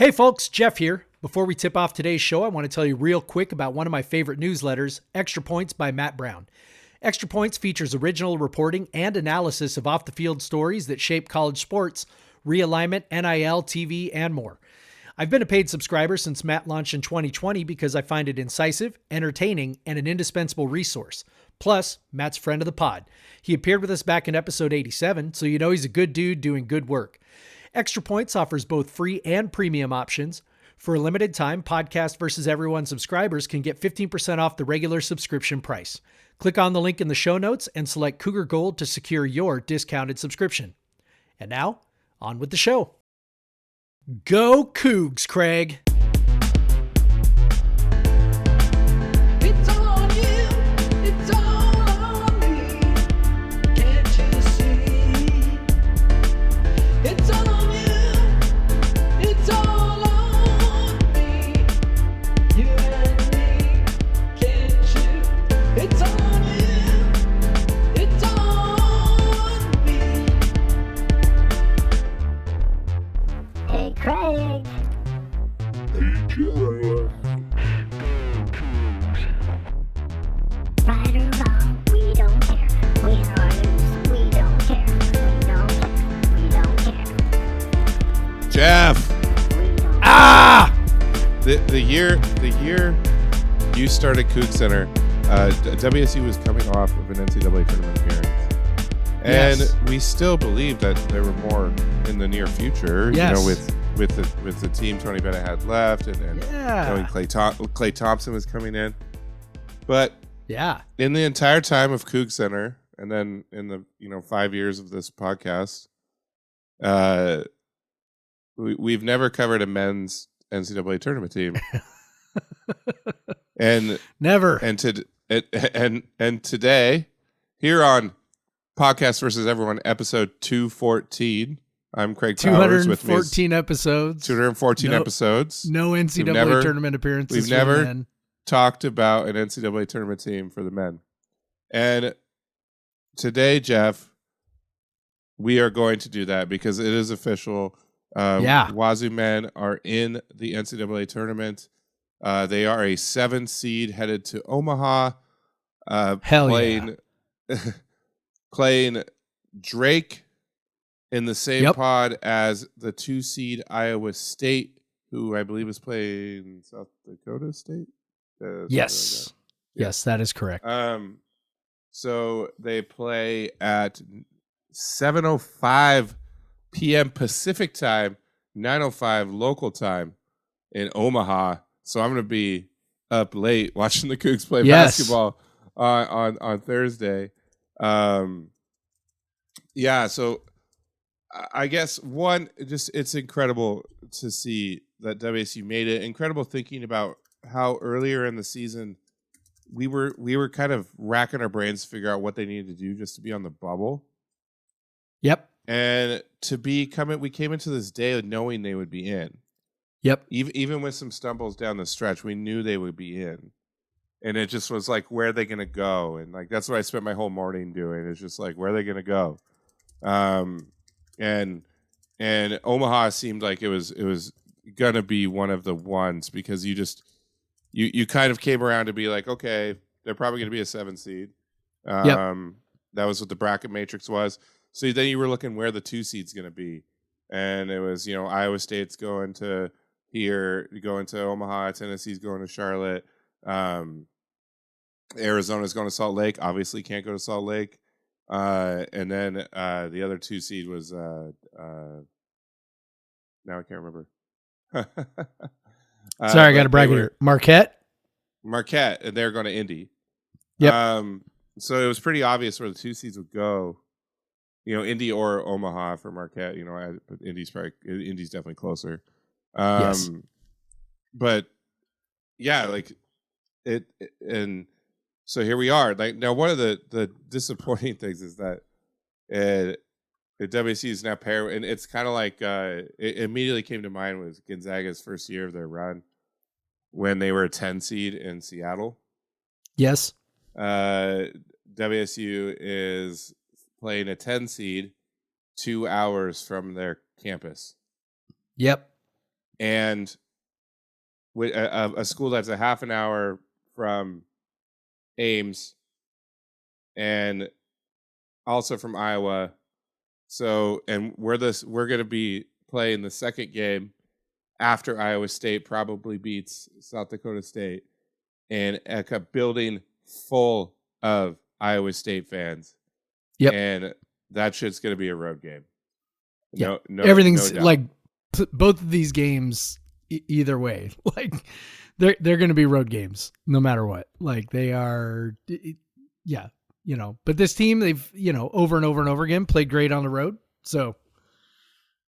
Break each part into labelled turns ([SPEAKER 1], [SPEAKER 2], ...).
[SPEAKER 1] Hey folks, Jeff here. Before we tip off today's show, I want to tell you real quick about one of my favorite newsletters, Extra Points by Matt Brown. Extra Points features original reporting and analysis of off-the-field stories that shape college sports, realignment, NIL, TV, and more. I've been a paid subscriber since Matt launched in 2020 because I find it incisive, entertaining, and an indispensable resource. Plus, Matt's friend of the pod. He appeared with us back in episode 87, so you know he's a good dude doing good work. Extra Points offers both free and premium options. For a limited time, Podcast vs. Everyone subscribers can get 15% off the regular subscription price. Click on the link in the show notes and select Cougar Gold to secure your discounted subscription. And now, on with the show. Go Cougs, Craig!
[SPEAKER 2] It's on you, it's all on me. Can't you see? It's on you, it's all on me. You and me, can't you? It's on you, it's on me.
[SPEAKER 3] Hey, Craig. Right or wrong, we don't care. Win or lose, we don't care. We don't care. We don't care.
[SPEAKER 4] Jeff,
[SPEAKER 3] We don't
[SPEAKER 4] the year you started Cougs Center, WSU was coming off of an NCAA tournament appearance, and
[SPEAKER 1] Yes.
[SPEAKER 4] we still believe that there were more in the near future.
[SPEAKER 1] Yes.
[SPEAKER 4] You know, with the team Tony Bennett had left, and knowing Klay Thompson was coming in, but
[SPEAKER 1] Yeah.
[SPEAKER 4] in the entire time of Cougs Center, and then in the 5 years of this podcast, we've never covered a men's NCAA tournament team, and
[SPEAKER 1] Never.
[SPEAKER 4] and today here on Podcast versus Everyone, episode 214. I'm Craig Powers. With me is
[SPEAKER 1] 214 episodes.
[SPEAKER 4] 214
[SPEAKER 1] No-
[SPEAKER 4] episodes.
[SPEAKER 1] No NCAA
[SPEAKER 4] never-
[SPEAKER 1] tournament appearances.
[SPEAKER 4] we've
[SPEAKER 1] for the
[SPEAKER 4] never-
[SPEAKER 1] men.
[SPEAKER 4] Talked about an NCAA tournament team for the men. And today, Jeff, we are going to do that because it is official. Wazoo men are in the NCAA tournament. They are a 7 seed headed to Omaha.
[SPEAKER 1] Hell
[SPEAKER 4] playing, playing Drake in the same
[SPEAKER 1] Yep.
[SPEAKER 4] pod as the 2 seed Iowa State, who I believe is playing South Dakota State. Something like
[SPEAKER 1] Yes.
[SPEAKER 4] that.
[SPEAKER 1] Yes, that is correct.
[SPEAKER 4] So they play at 7:05 p.m. Pacific time, 9:05 local time in Omaha. So I'm going to be up late watching the Cougs play
[SPEAKER 1] Yes.
[SPEAKER 4] basketball on Thursday. So I guess it's incredible to see that WSU made it. Incredible thinking about how earlier in the season we were kind of racking our brains to figure out what they needed to do just to be on the bubble.
[SPEAKER 1] Yep.
[SPEAKER 4] And we came into this day knowing they would be in.
[SPEAKER 1] Yep.
[SPEAKER 4] Even with some stumbles down the stretch, we knew they would be in. And it just was like, where are they going to go? And like that's what I spent my whole morning doing. It's just like, where are they going to go? And Omaha seemed like it was going to be one of the ones because you kind of came around to be like, okay, they're probably going to be a 7 seed. That was what the bracket matrix was. So then you were looking where the 2 seed's going to be. And it was, Iowa State's going to here, going to Omaha, Tennessee's going to Charlotte. Arizona's going to Salt Lake. Obviously can't go to Salt Lake. And then the other 2 seed was now I can't remember.
[SPEAKER 1] Sorry, I got a bracket here. Marquette.
[SPEAKER 4] And they're going to Indy.
[SPEAKER 1] Yep.
[SPEAKER 4] So it was pretty obvious where the 2 seeds would go. Indy or Omaha for Marquette. But Indy's definitely closer.
[SPEAKER 1] Yes.
[SPEAKER 4] But yeah, like it, and so here we are. Like now, one of the disappointing things is that the WSU is now paired, and it's kind of like it immediately came to mind was Gonzaga's first year of their run when they were a 10 seed in Seattle.
[SPEAKER 1] Yes.
[SPEAKER 4] WSU is playing a 10 seed 2 hours from their campus.
[SPEAKER 1] Yep.
[SPEAKER 4] and with a school that's a half an hour from Ames, and also from Iowa. So, and we're going to be playing the second game after Iowa State probably beats South Dakota State, and a building full of Iowa State fans.
[SPEAKER 1] Yep.
[SPEAKER 4] And that shit's going to be a road game.
[SPEAKER 1] Yeah.
[SPEAKER 4] No,
[SPEAKER 1] Everything's
[SPEAKER 4] no doubt.
[SPEAKER 1] like both of these games, either way, like they're going to be road games no matter what. Like they are, yeah, but this team, they've, over and over and over again played great on the road. So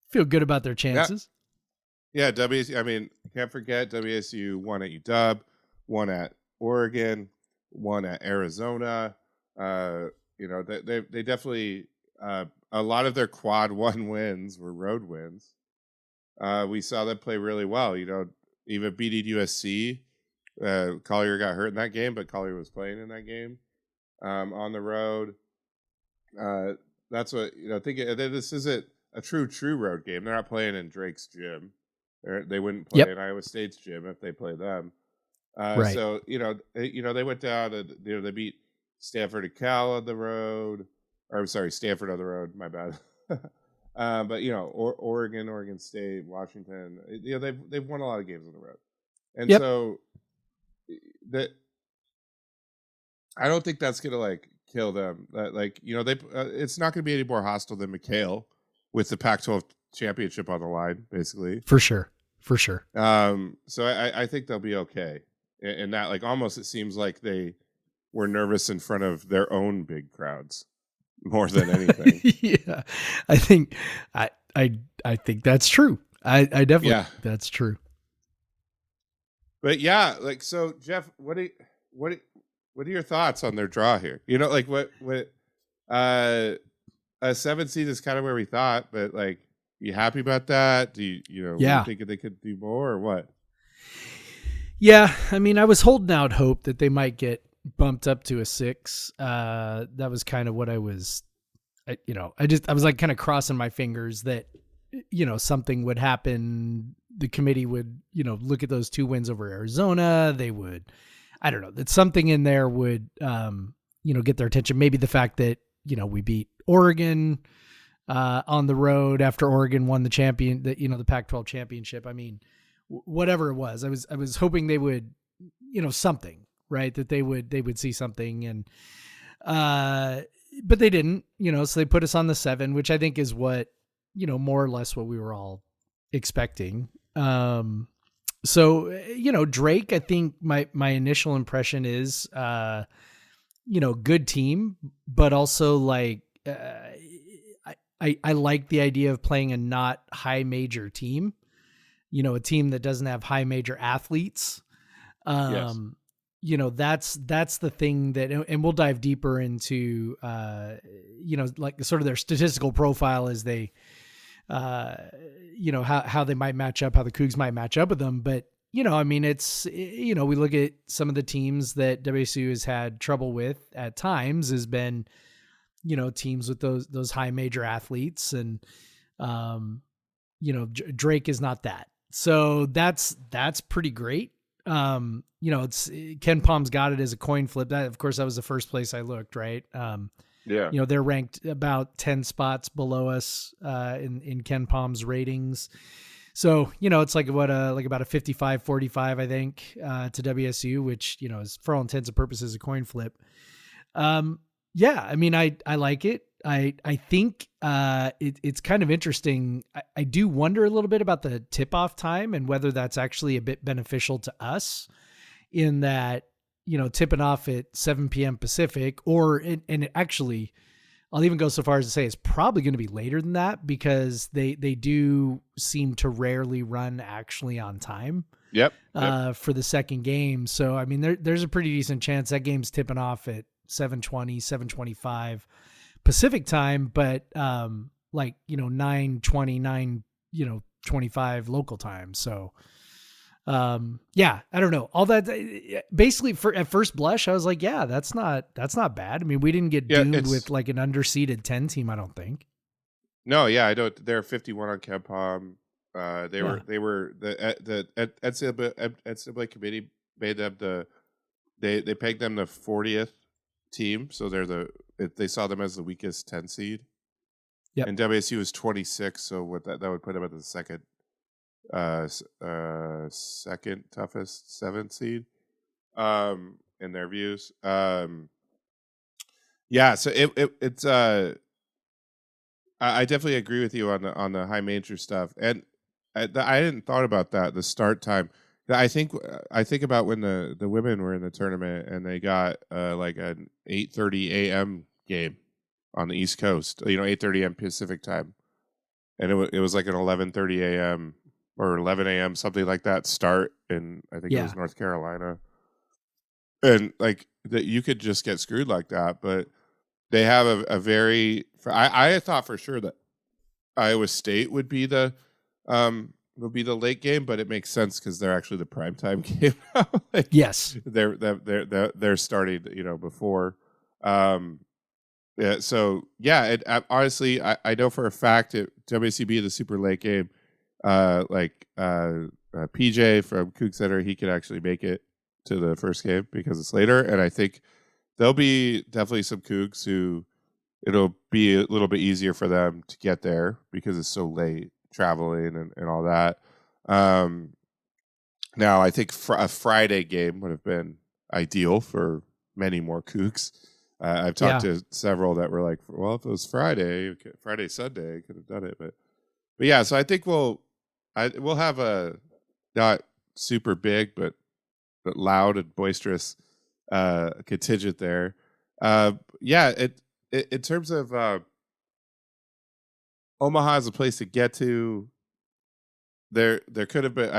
[SPEAKER 1] feel good about their chances.
[SPEAKER 4] Yeah. WSU, I mean, can't forget WSU won at UW, won at Oregon, won at Arizona. They definitely, a lot of their quad one wins were road wins. We saw them play really well. Even beating USC. Collier got hurt in that game, but Collier was playing in that game on the road. That's what this isn't a true road game. They're not playing in Drake's gym. They wouldn't play in Iowa State's gym if they play them.
[SPEAKER 1] Right.
[SPEAKER 4] So they went down and they beat Stanford and Cal on the road. Or I'm sorry, Stanford on the road. My bad. But Oregon State, Washington. They've won a lot of games on the road, and so that I don't think that's gonna kill them. It's not gonna be any more hostile than McHale with the Pac-12 championship on the line, basically.
[SPEAKER 1] For sure.
[SPEAKER 4] So I think they'll be okay. And that almost it seems like they were nervous in front of their own big crowds more than anything.
[SPEAKER 1] Yeah, I think that's true. I definitely that's true.
[SPEAKER 4] But yeah, so Jeff, what are your thoughts on their draw here? What a 7 seed is kind of where we thought, but you happy about that? Do you think they could do more or what?
[SPEAKER 1] Yeah, I mean, I was holding out hope that they might get bumped up to a 6. That was kind of what I was, I was kind of crossing my fingers that, something would happen. The committee would, look at those 2 wins over Arizona. They would, I don't know, that something in there would, get their attention. Maybe the fact that, we beat Oregon on the road after Oregon won the the Pac-12 championship. I mean, whatever it was, I was hoping they would, something, right? That they would see something, and but they didn't, so they put us on the 7, which I think is what, more or less what we were all expecting. So, Drake, I think my initial impression is, good team, but also I like the idea of playing a not high major team, a team that doesn't have high major athletes.
[SPEAKER 4] Yes.
[SPEAKER 1] That's the thing that, and we'll dive deeper into, sort of their statistical profile as they, how they might match up, how the Cougs might match up with them. But, it's, we look at some of the teams that WSU has had trouble with at times has been, teams with those high major athletes, and, Drake is not that. So that's pretty great. It's Ken Palm's got it as a coin flip. That, of course, that was the first place I looked, right? They're ranked about 10 spots below us in Ken Palm's ratings. So, it's about a 55-45, I think, to WSU, which, is for all intents and purposes a coin flip. I mean, I like it. I think it's kind of interesting. I do wonder a little bit about the tip-off time and whether that's actually a bit beneficial to us in that, tipping off at 7 p.m. Pacific, and actually, I'll even go so far as to say it's probably going to be later than that because they do seem to rarely run actually on time.
[SPEAKER 4] Yep.
[SPEAKER 1] For the second game. So, I mean, there's a pretty decent chance that game's tipping off at 7:20, 7:25 Pacific time, but 9:20, 9:25 local time. So I don't know. All that basically at first blush, I was like, yeah, that's not bad. I mean, we didn't get doomed with an underseeded 10 team, I don't think.
[SPEAKER 4] No, yeah, I don't. They're 51 on KenPom. They were the NCAA committee made them they pegged them the 40th team, so they saw them as the weakest 10 seed.
[SPEAKER 1] Yep.
[SPEAKER 4] And WSU was 26, so that would put them at the second toughest 7th seed, in their views. Yeah, so it's I definitely agree with you on the high major stuff, and I hadn't thought about that, the start time. I think about when the women were in the tournament and they got like an 8:30 a.m. game on the East Coast, 8:30 a.m. Pacific time, and it was like an 11:30 a.m. or 11 a.m. something like that start, and I think it was North Carolina, and like that you could just get screwed like that, but they have a very. I thought for sure that Iowa State would be the late game, but it makes sense because they're actually the primetime game now. Like,
[SPEAKER 1] yes,
[SPEAKER 4] they're starting, before. Yeah, so yeah, honestly, I know for a fact that WCB the super late game, PJ from Cougs Center, he could actually make it to the first game because it's later, and I think there'll be definitely some Cougs who it'll be a little bit easier for them to get there because it's so late traveling and all that. Now I think a Friday game would have been ideal for many more Cougs. I've talked to several that were like, well, if it was Friday, Sunday, I could have done it. But yeah, so I think we'll have a not super big, but loud and boisterous contingent there. In terms of Omaha as a place to get to, there could have been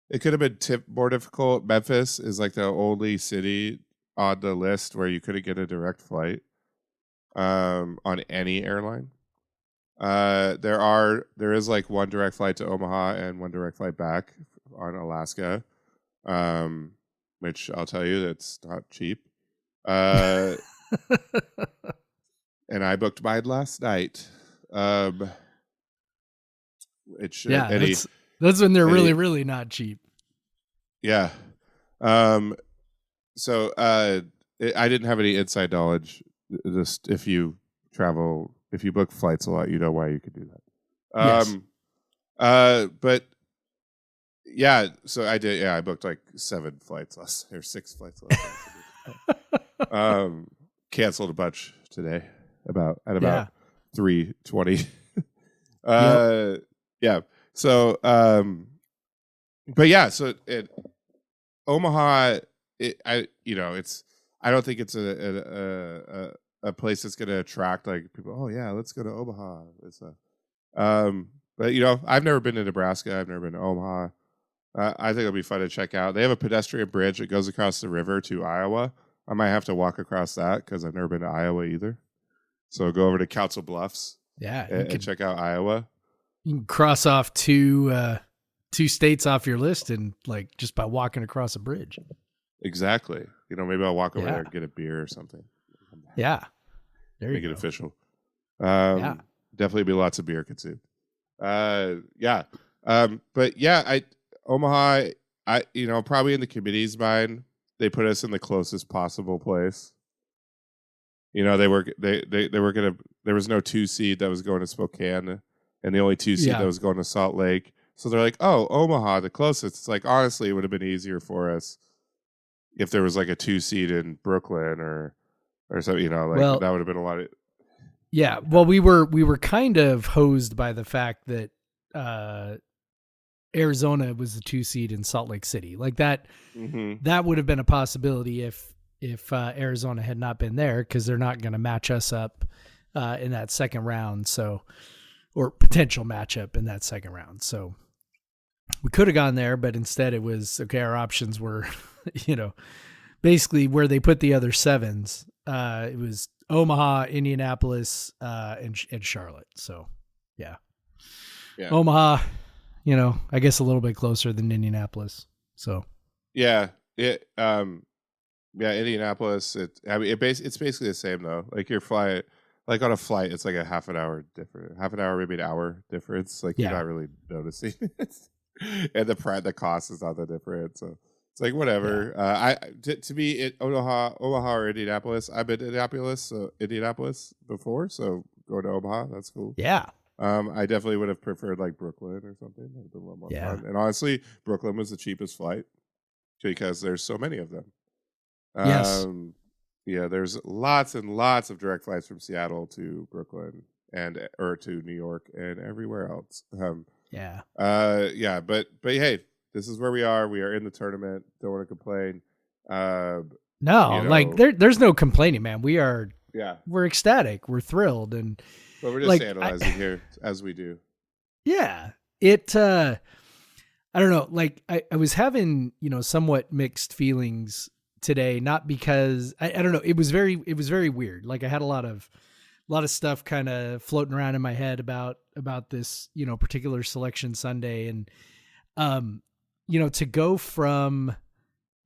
[SPEAKER 4] it could have been more difficult. Memphis is like the only city on the list where you couldn't get a direct flight on any airline. There is like one direct flight to Omaha and one direct flight back on Alaska, which I'll tell you that's not cheap. And I booked mine last night. That's
[SPEAKER 1] when they're really, really not cheap.
[SPEAKER 4] Yeah. So I didn't have any inside knowledge. Just if you book flights a lot, you know why you could do that. Yes. But yeah, so I did. Yeah, I booked like 6 flights last night. Canceled a bunch today about 3:20. Yeah. So, but yeah, so Omaha, I don't think it's a place that's going to attract like people. Oh yeah, let's go to Omaha. But I've never been to Nebraska. I've never been to Omaha. I think it'll be fun to check out. They have a pedestrian bridge that goes across the river to Iowa. I might have to walk across that because I've never been to Iowa either. So I'll go over to Council Bluffs.
[SPEAKER 1] Yeah,
[SPEAKER 4] and check out Iowa.
[SPEAKER 1] You can cross off two states off your list and like just by walking across a bridge.
[SPEAKER 4] Exactly. Maybe I'll walk over there and get a beer or something.
[SPEAKER 1] Yeah. There
[SPEAKER 4] Make
[SPEAKER 1] you
[SPEAKER 4] it
[SPEAKER 1] go.
[SPEAKER 4] official. Definitely be lots of beer consumed. Yeah. But yeah, Omaha, probably in the committee's mind, they put us in the closest possible place. They were gonna. There was no 2 seed that was going to Spokane, and the only 2 seed that was going to Salt Lake. So they're like, "Oh, Omaha, the closest." It's like honestly, it would have been easier for us if there was like a 2 seed in Brooklyn or something. That would have been a lot of.
[SPEAKER 1] Yeah, well, we were kind of hosed by the fact that Arizona was the 2 seed in Salt Lake City. Like that, that would have been a possibility if Arizona had not been there, because they're not going to match us up in that second round. So, or potential matchup in that second round. So we could have gone there, but instead it was, okay, our options were, basically where they put the other 7s. It was Omaha, Indianapolis, and Charlotte. So yeah. Omaha, I guess a little bit closer than Indianapolis. So
[SPEAKER 4] yeah, Indianapolis. It's basically the same though. Like you're flying, like on a flight, it's like a half an hour, maybe an hour difference. Like you're not really noticing it. And the cost is not that different. So it's like whatever. To me, Omaha or Indianapolis. I've been to Indianapolis before, so go to Omaha. That's cool.
[SPEAKER 1] Yeah.
[SPEAKER 4] I definitely would have preferred like Brooklyn or something. That would have been a little more fun. And honestly, Brooklyn was the cheapest flight because there's so many of them.
[SPEAKER 1] Yes.
[SPEAKER 4] Yeah, there's lots and lots of direct flights from Seattle to Brooklyn or to New York and everywhere else. But hey, this is where we are. We are in the tournament. Don't want to complain.
[SPEAKER 1] Like there's no complaining, man. We're ecstatic. We're thrilled,
[SPEAKER 4] but we're just analyzing here as we do.
[SPEAKER 1] Yeah, I don't know. Like I was having somewhat mixed feelings today, not because I don't know. It was very weird. Like I had a lot of stuff kind of floating around in my head about this, particular Selection Sunday. And, to go from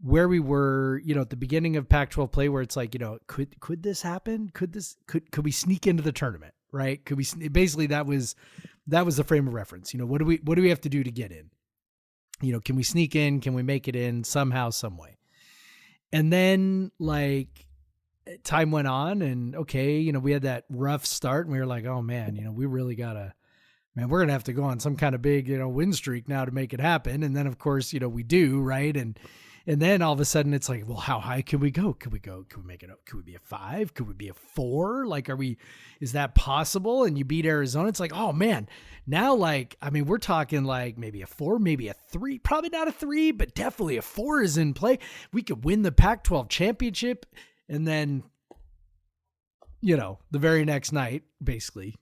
[SPEAKER 1] where we were, at the beginning of Pac-12 play, where it's like, could this happen? Could we sneak into the tournament? Right. Basically that was the frame of reference. What do we have to do to get in? Can we sneak in? Can we make it in somehow, some way? And then like time went on and we had that rough start and we were like, oh man, we really we're going to have to go on some kind of big, win streak now to make it happen. And then of course, we do. Right. And then all of a sudden it's like, well, how high can we go? Could we make it up? Could we be a 5? Could we be a 4? Like, is that possible? And you beat Arizona. It's like, oh man, now we're talking like maybe a 4, maybe a 3, probably not a 3, but definitely a 4 is in play. We could win the Pac-12 championship. And then, the very next night, basically,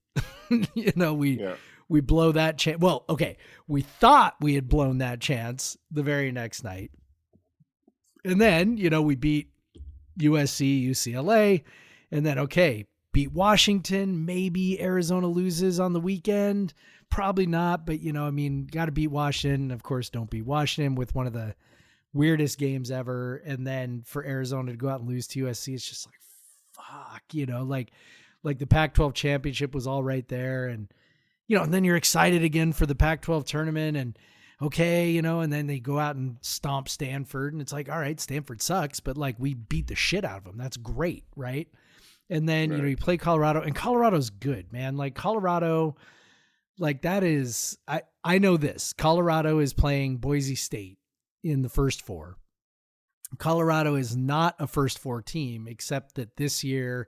[SPEAKER 1] we blow that chance. Well, okay. We thought we had blown that chance the very next night. And then, we beat USC, UCLA, and then, beat Washington. Maybe Arizona loses on the weekend. Probably not, but, got to beat Washington. Of course, don't beat Washington with one of the weirdest games ever. And then for Arizona to go out and lose to USC, it's just like, fuck, like the Pac-12 championship was all right there. And, and then you're excited again for the Pac-12 tournament and, and then they go out and stomp Stanford and it's like, all right, Stanford sucks, but like we beat the shit out of them. That's great. Right. And then, you play Colorado and Colorado's good, man. Like Colorado, like that is, I know this. Colorado is playing Boise State in the first 4. Colorado is not a first 4 team, except that this year,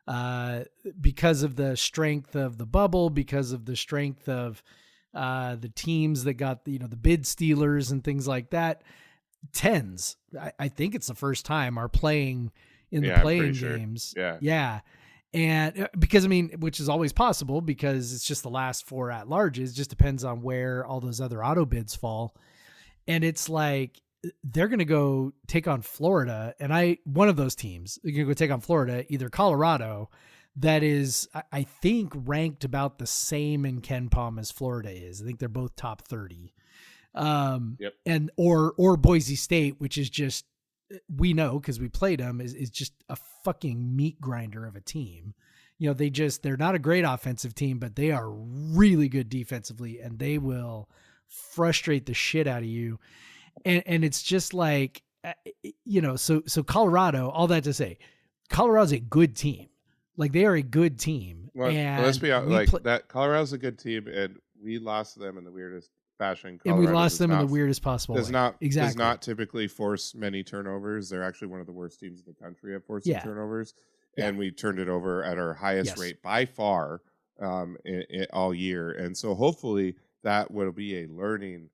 [SPEAKER 1] because of the strength of the bubble, because of the strength of the teams that got the bid stealers and things like that, 10s, I think it's the first time, are playing in the playing games.
[SPEAKER 4] Sure.
[SPEAKER 1] Yeah. And because which is always possible because it's just the last 4 at larges, just depends on where all those other auto bids fall. And it's like, they're going to go take on Florida. And one of those teams, they're going to go take on Florida, either Colorado, that is, I think, ranked about the same in Ken Palm as Florida is. I think they're both top 30. And or Boise State, which is just, we know because we played them, is just a fucking meat grinder of a team. They're not a great offensive team, but they are really good defensively, and they will frustrate the shit out of you. And it's just like, so Colorado, all that to say, Colorado's a good team. Like they are a good team.
[SPEAKER 4] Well,
[SPEAKER 1] and
[SPEAKER 4] let's be honest, that Colorado's a good team, and we lost them in the weirdest fashion. Colorado
[SPEAKER 1] and we lost them in the weirdest possible way.
[SPEAKER 4] Does not typically force many turnovers. They're actually one of the worst teams in the country at forcing turnovers. And we turned it over at our highest rate by far all year. And so hopefully that will be a learning,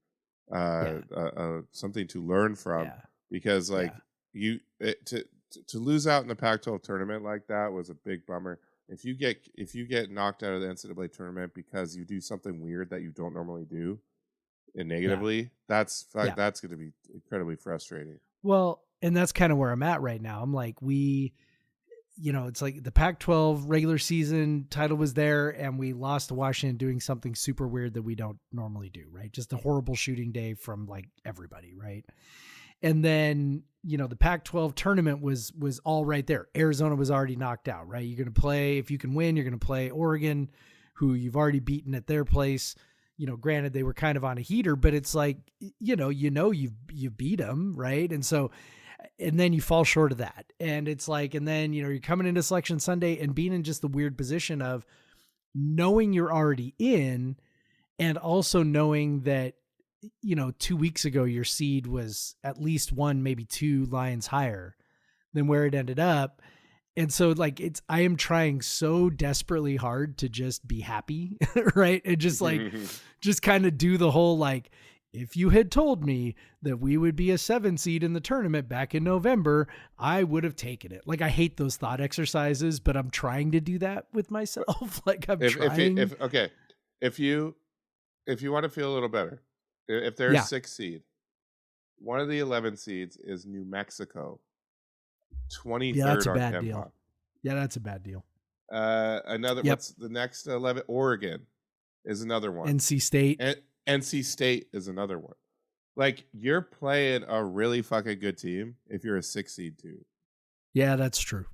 [SPEAKER 4] something to learn from, because to lose out in the Pac-12 tournament like that was a big bummer. If you get knocked out of the NCAA tournament because you do something weird that you don't normally do, and negatively, that's going to be incredibly frustrating.
[SPEAKER 1] Well, and that's kind of where I'm at right now. I'm like, it's like the Pac-12 regular season title was there, and we lost to Washington doing something super weird that we don't normally do, right? Just a horrible shooting day from like everybody, right? And then, the Pac-12 tournament was all right there. Arizona was already knocked out, right? You're going to play, if you can win, you're going to play Oregon, who you've already beaten at their place. Granted they were kind of on a heater, but it's like, you beat them, right? And so, and then you fall short of that. And it's like, and then, you're coming into Selection Sunday and being in just the weird position of knowing you're already in, and also knowing that, 2 weeks ago, your seed was at least 1, maybe 2 Lions higher than where it ended up. And so like, I am trying so desperately hard to just be happy. Right. And just like, just kind of do the whole, like, if you had told me that we would be a 7 seed in the tournament back in November, I would have taken it. Like, I hate those thought exercises, but I'm trying to do that with myself. Like trying.
[SPEAKER 4] If you want to feel a little better, if they're a 6 seed, one of the 11 seeds is New Mexico, 23rd
[SPEAKER 1] that's a
[SPEAKER 4] on
[SPEAKER 1] bad
[SPEAKER 4] Ken
[SPEAKER 1] deal.
[SPEAKER 4] Pop.
[SPEAKER 1] Yeah, that's a bad deal.
[SPEAKER 4] What's the next 11? Oregon is another one.
[SPEAKER 1] NC State.
[SPEAKER 4] NC State is another one. Like, you're playing a really fucking good team if you're a 6 seed too.
[SPEAKER 1] Yeah, that's true.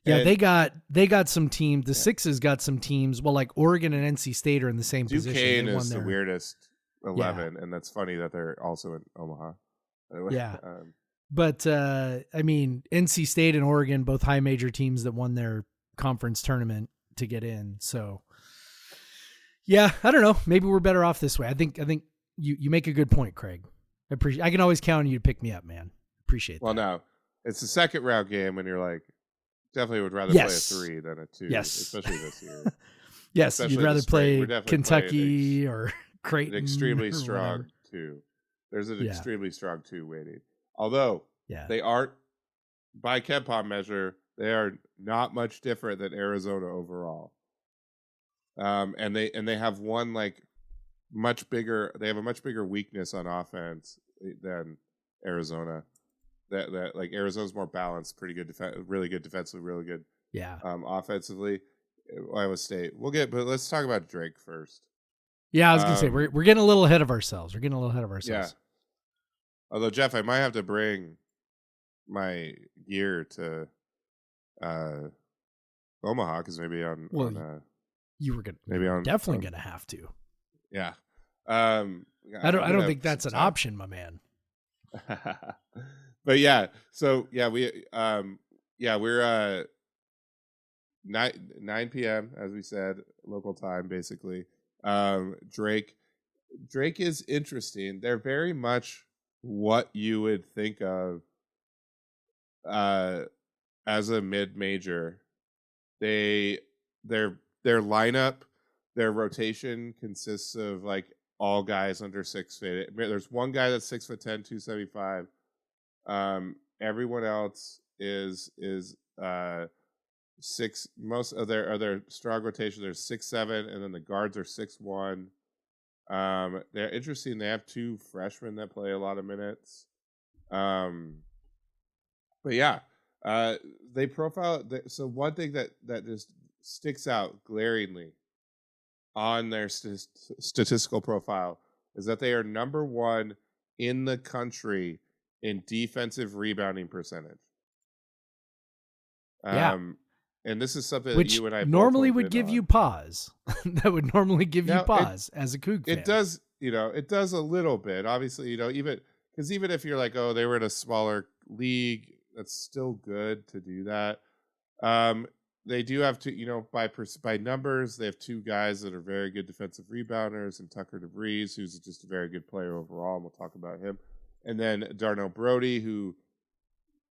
[SPEAKER 1] Yeah, and they got some teams. The Sixes got some teams. Well, like Oregon and NC State are in the same position.
[SPEAKER 4] Duquesne is the weirdest 11, and that's funny that they're also in Omaha.
[SPEAKER 1] Yeah. But, I mean, NC State and Oregon, both high major teams that won their conference tournament to get in. So, yeah, I don't know. Maybe we're better off this way. I think you make a good point, Craig. I can always count on you to pick me up, man. Appreciate that.
[SPEAKER 4] Well, now, it's the second round game, and you're like, definitely would rather play a 3 than a 2, especially this year.
[SPEAKER 1] Yes,
[SPEAKER 4] especially
[SPEAKER 1] you'd rather play Kentucky
[SPEAKER 4] or
[SPEAKER 1] Creighton.
[SPEAKER 4] An extremely
[SPEAKER 1] or
[SPEAKER 4] strong
[SPEAKER 1] whatever.
[SPEAKER 4] 2. There's an extremely strong 2 waiting. Although they aren't, by KenPom measure, they are not much different than Arizona overall. And they have one like much bigger. They have a much bigger weakness on offense than Arizona. That like Arizona's more balanced, pretty good really good defensively, really good. Offensively, Iowa State. But let's talk about Drake first.
[SPEAKER 1] Yeah, I was gonna say we're getting a little ahead of ourselves.
[SPEAKER 4] Yeah. Although, Jeff, I might have to bring my gear to Omaha because maybe
[SPEAKER 1] you were definitely gonna have to.
[SPEAKER 4] Yeah.
[SPEAKER 1] I don't think that's an option, my man.
[SPEAKER 4] But yeah, so yeah, we're 9 p.m. as we said, local time, basically. Drake is interesting. They're very much what you would think of as a mid-major. Their lineup, their rotation consists of like all guys under 6 feet. There's one guy that's 6'10", 275. Everyone else is 6. Most of their strong rotation, there's 6'7", and then the guards are 6'1". They're interesting. They have 2 freshmen that play a lot of minutes. But yeah, they profile. So one thing that just sticks out glaringly on their statistical profile is that they are number 1 in the country in defensive rebounding percentage. And this is something
[SPEAKER 1] which
[SPEAKER 4] that you and I
[SPEAKER 1] normally would give you pause. That would normally give you pause as a Coug fan.
[SPEAKER 4] It does, it does a little bit. Obviously, even if you're like, oh, they were in a smaller league, that's still good to do that. They do have to, by numbers, they have 2 guys that are very good defensive rebounders, and Tucker DeVries, who's just a very good player overall, and we'll talk about him. And then Darnell Brody, who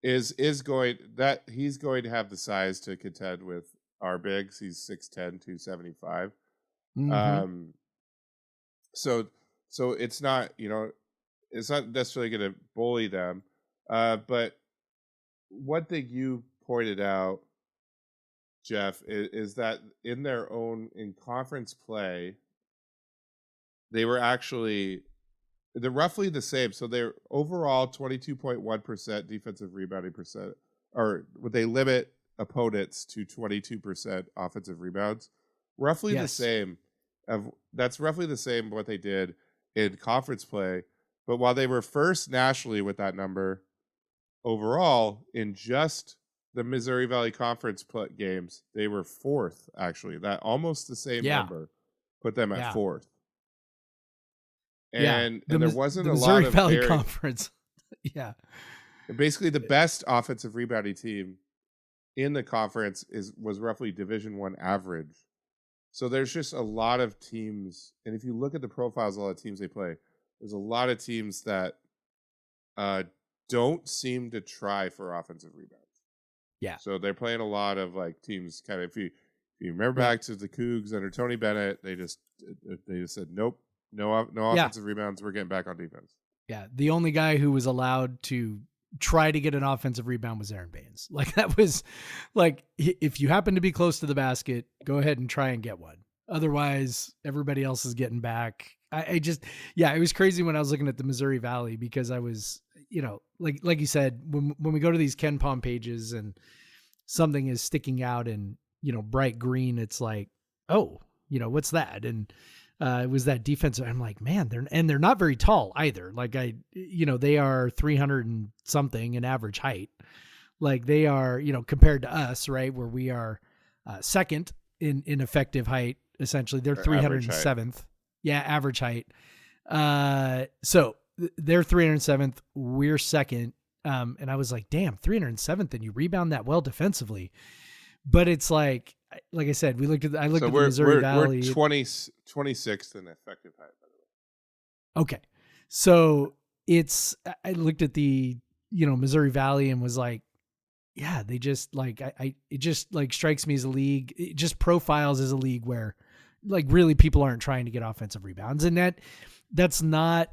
[SPEAKER 4] he's going to have the size to contend with our bigs. He's 6'10", 275.
[SPEAKER 1] Mm-hmm.
[SPEAKER 4] So it's not, it's not necessarily going to bully them. But one thing you pointed out, Jeff, is that in conference play, they were actually, they're roughly the same. So they're overall 22.1% defensive rebounding percent, or would they limit opponents to 22% offensive rebounds? Roughly the same. That's roughly the same what they did in conference play. But while they were first nationally with that number, overall in just the Missouri Valley Conference games, they were fourth. Actually, that almost the same number put them at fourth. And there wasn't
[SPEAKER 1] the
[SPEAKER 4] a
[SPEAKER 1] Missouri
[SPEAKER 4] lot of
[SPEAKER 1] Valley Conference. Yeah.
[SPEAKER 4] Basically, the best offensive rebounding team in the conference was roughly Division I average. So there's just a lot of teams, and if you look at the profiles of all the teams they play, there's a lot of teams that don't seem to try for offensive rebounds.
[SPEAKER 1] Yeah.
[SPEAKER 4] So they're playing a lot of like teams kind of, if you remember back to the Cougs under Tony Bennett, they just said, nope, no offensive rebounds. We're getting back on defense.
[SPEAKER 1] Yeah. The only guy who was allowed to try to get an offensive rebound was Aaron Baines. Like that was like, if you happen to be close to the basket, go ahead and try and get one. Otherwise, everybody else is getting back. It was crazy when I was looking at the Missouri Valley because I was, like you said, when we go to these Ken Palm pages and something is sticking out in, bright green, it's like, oh, what's that? And it was that defensive. I'm like, man, they're not very tall either. Like they are 300 and something in average height. Like they are, compared to us, right, where we are second in effective height. Essentially, they're 307th. Yeah, average height. So they're 307th. We're second. And I was like, damn, 307th, and you rebound that well defensively. But it's like I said, I looked at the Missouri Valley.
[SPEAKER 4] We're 26th in effective height, by the way.
[SPEAKER 1] Okay. So I looked at the, Missouri Valley and was like, yeah, they just like, it just like strikes me as a league. It just profiles as a league where like really people aren't trying to get offensive rebounds. And that's not,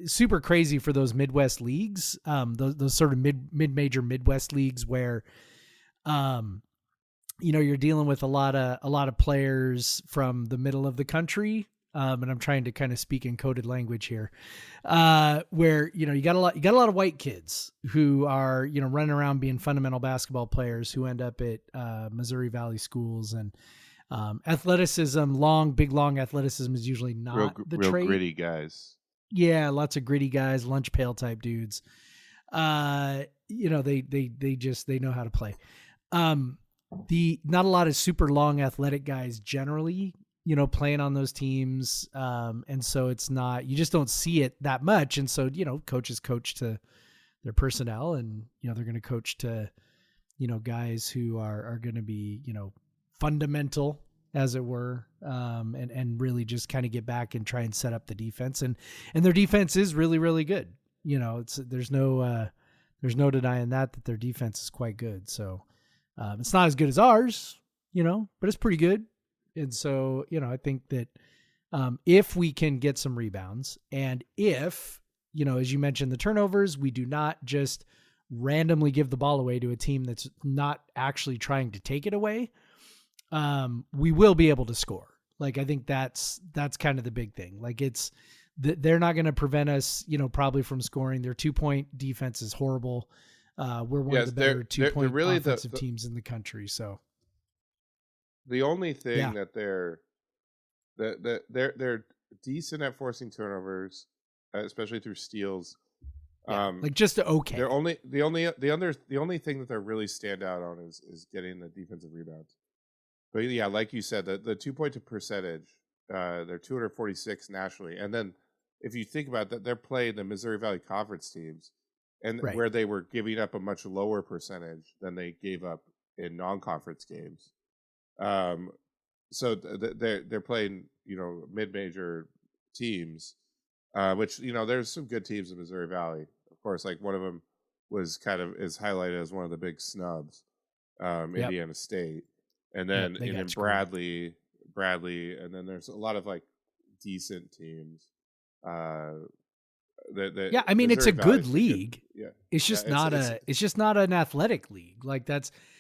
[SPEAKER 1] super crazy for those Midwest leagues. Those sort of mid-major Midwest leagues where, you're dealing with a lot of players from the middle of the country. And I'm trying to kind of speak in coded language here, where, you got a lot of white kids who are, running around being fundamental basketball players who end up at, Missouri Valley schools, and, athleticism, big long athleticism is usually not the
[SPEAKER 4] real
[SPEAKER 1] trait.
[SPEAKER 4] gritty guys.
[SPEAKER 1] Yeah. Lots of gritty guys, lunch pail type dudes. They know how to play. Not a lot of super long athletic guys generally, playing on those teams. And so it's not, you just don't see it that much. And so, coaches coach to their personnel, and, they're going to coach to, guys who are going to be, fundamental, as it were, and really just kind of get back and try and set up the defense. And their defense is really, really good. There's no denying that their defense is quite good. So it's not as good as ours, but it's pretty good. And so, I think that if we can get some rebounds, and if, as you mentioned, the turnovers, we do not just randomly give the ball away to a team that's not actually trying to take it away, we will be able to score. Like, I think that's kind of the big thing. Like they're not going to prevent us, probably from scoring. Their 2-point defense is horrible. We're one of the better 2-point really offensive teams in the country. So
[SPEAKER 4] the only thing that they're decent at forcing turnovers, especially through steals.
[SPEAKER 1] Like just okay.
[SPEAKER 4] They're the only thing that they're really stand out on is getting the defensive rebounds. But yeah, like you said, the 2-point percentage, they're 246 nationally. And then if you think about that, they're playing the Missouri Valley Conference teams, and where they were giving up a much lower percentage than they gave up in non-conference games. So they're playing, mid-major teams, which, there's some good teams in Missouri Valley. Of course, like one of them is highlighted as one of the big snubs, Indiana State. And then Bradley, and then there's a lot of like decent teams. I mean, it's a good league. Yeah, it's just it's just not an athletic league. Like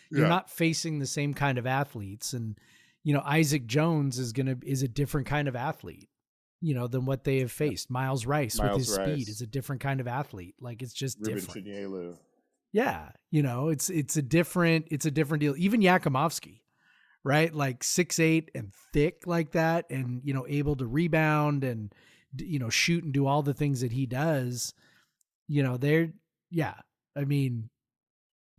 [SPEAKER 4] you're not facing the same kind of athletes, and Isaac Jones is a different kind of athlete, than what they have faced. Miles Rice with his speed is a different kind of athlete. Like it's just different. Yeah, it's a different deal. Even Yakimovsky. Right? Like 6'8" and thick like that, and, able to rebound and
[SPEAKER 1] shoot and do all the things that he does, I mean,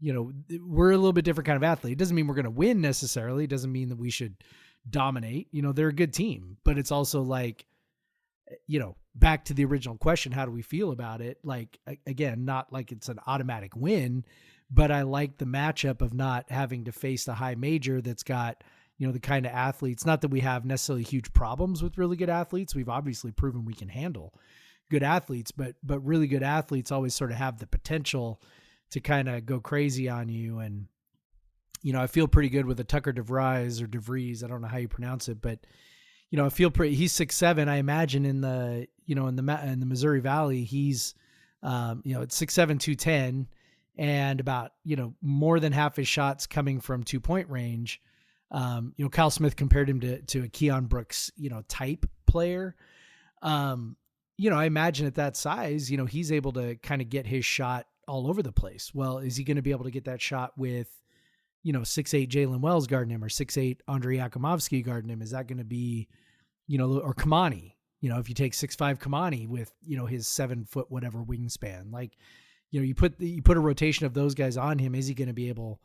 [SPEAKER 1] we're a little bit different kind of athlete. It doesn't mean we're going to win necessarily. It doesn't mean that we should dominate. They're a good team, but it's also like, back to the original question, how do we feel about it? Like, again, not like it's an automatic win, but I like the matchup of not having to face the high major that's got, the kind of athletes, not that we have necessarily huge problems with really good athletes. We've obviously proven we can handle good athletes, but really good athletes always sort of have the potential to kind of go crazy on you. And, I feel pretty good with a Tucker DeVries or DeVries. I don't know how you pronounce it, but, I feel pretty, he's 6'7". I imagine in the, in the Missouri Valley, he's, it's 6'7", 210, and about, more than half his shots coming from 2-point range. Kyle Smith compared him to a Keon Brooks, type player. I imagine at that size, he's able to kind of get his shot all over the place. Well, is he going to be able to get that shot with, 6'8" Jalen Wells guarding him, or 6'8" Andrei Yakimovsky guarding him? Is that going to be, or Kamani, if you take 6'5" Kamani with, his 7 foot, whatever wingspan, like, you put a rotation of those guys on him, is he going to be able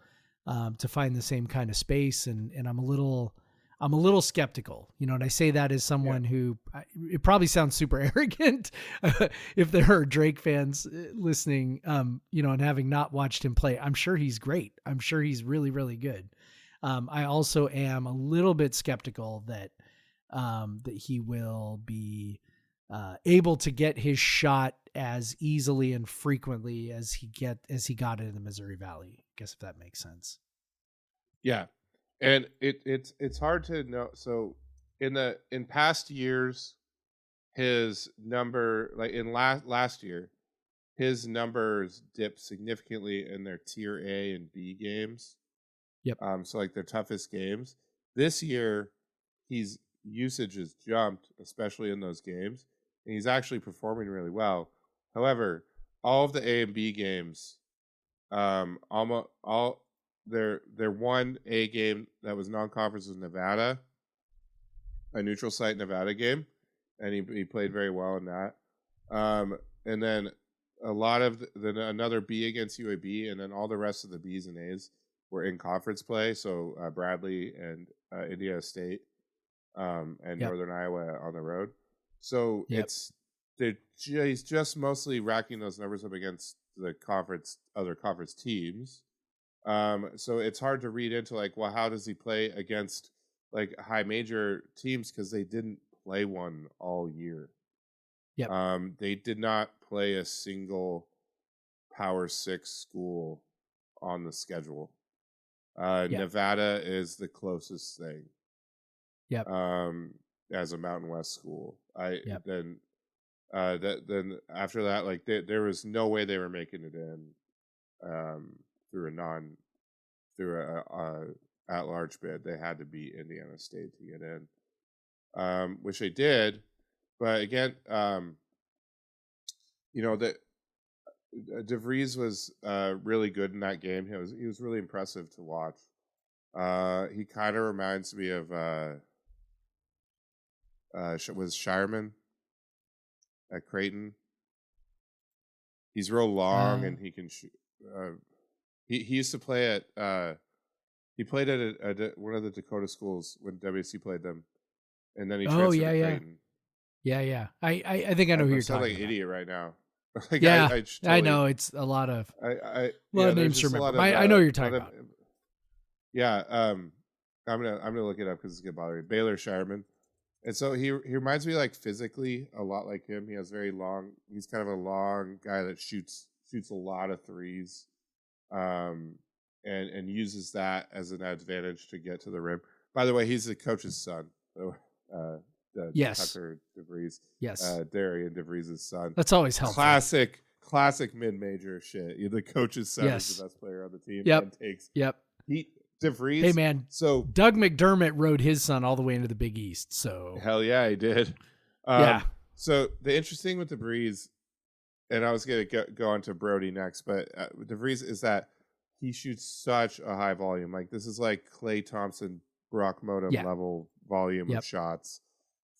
[SPEAKER 1] to find the same kind of space? And I'm a little skeptical, and I say that as someone who, it probably sounds super arrogant if there are Drake fans listening, and having not watched him play. I'm sure he's great. I'm sure he's really, really good. I also am a little bit skeptical that he will be able to get his shot as easily and frequently as he got it in the Missouri Valley. I guess if that makes sense.
[SPEAKER 4] Yeah. And it's hard to know. So in past years, his number, like in last year, his numbers dipped significantly in their tier A and B games.
[SPEAKER 1] Yep.
[SPEAKER 4] So like their toughest games. This year, his usage has jumped, especially in those games, and he's actually performing really well. However, all of the A and B games, almost all. Their one A game that was non-conference was Nevada, a neutral site Nevada game, and he played very well in that. And then a lot of another B against UAB, and then all the rest of the B's and A's were in conference play. So Bradley and Indiana State and Northern Iowa on the road. So he's just mostly racking those numbers up against the other conference teams. So it's hard to read into like, well, how does he play against like high major teams? Because they didn't play one all year.
[SPEAKER 1] Yep.
[SPEAKER 4] They did not play a single Power 6 school on the schedule. Nevada is the closest thing.
[SPEAKER 1] Yep.
[SPEAKER 4] As a Mountain West school. Then after that, like there was no way they were making it in. Through a at-large bid. They had to beat Indiana State to get in, which they did. But again, that DeVries was really good in that game. He was really impressive to watch. He kind of reminds me of was Shireman at Creighton. He's real long and he can shoot. He used to play at he played at one of the Dakota schools when WSU played them, and then he transferred to Creighton.
[SPEAKER 1] Yeah. I think I know who you're talking
[SPEAKER 4] like
[SPEAKER 1] about.
[SPEAKER 4] An idiot right now.
[SPEAKER 1] I know it's a lot of names to remember. I know who you're talking about.
[SPEAKER 4] I'm gonna look it up because it's gonna bother me. Baylor Shireman, and so he reminds me like physically a lot like him. He has very long. He's kind of a long guy that shoots a lot of threes. And uses that as an advantage to get to the rim. By the way, he's the coach's son.
[SPEAKER 1] Yes.
[SPEAKER 4] Tucker DeVries.
[SPEAKER 1] Yes.
[SPEAKER 4] Darian DeVries' son.
[SPEAKER 1] That's always helpful.
[SPEAKER 4] Classic mid-major shit. The coach's son is the best player on the team.
[SPEAKER 1] Yep.
[SPEAKER 4] And DeVries.
[SPEAKER 1] Hey man.
[SPEAKER 4] So
[SPEAKER 1] Doug McDermott rode his son all the way into the Big East. So
[SPEAKER 4] hell yeah, he did. So the interesting with DeVries, and I was going to go on to Brody next, but DeVries is that he shoots such a high volume. Like this is like Klay Thompson, Brock Modem level volume of shots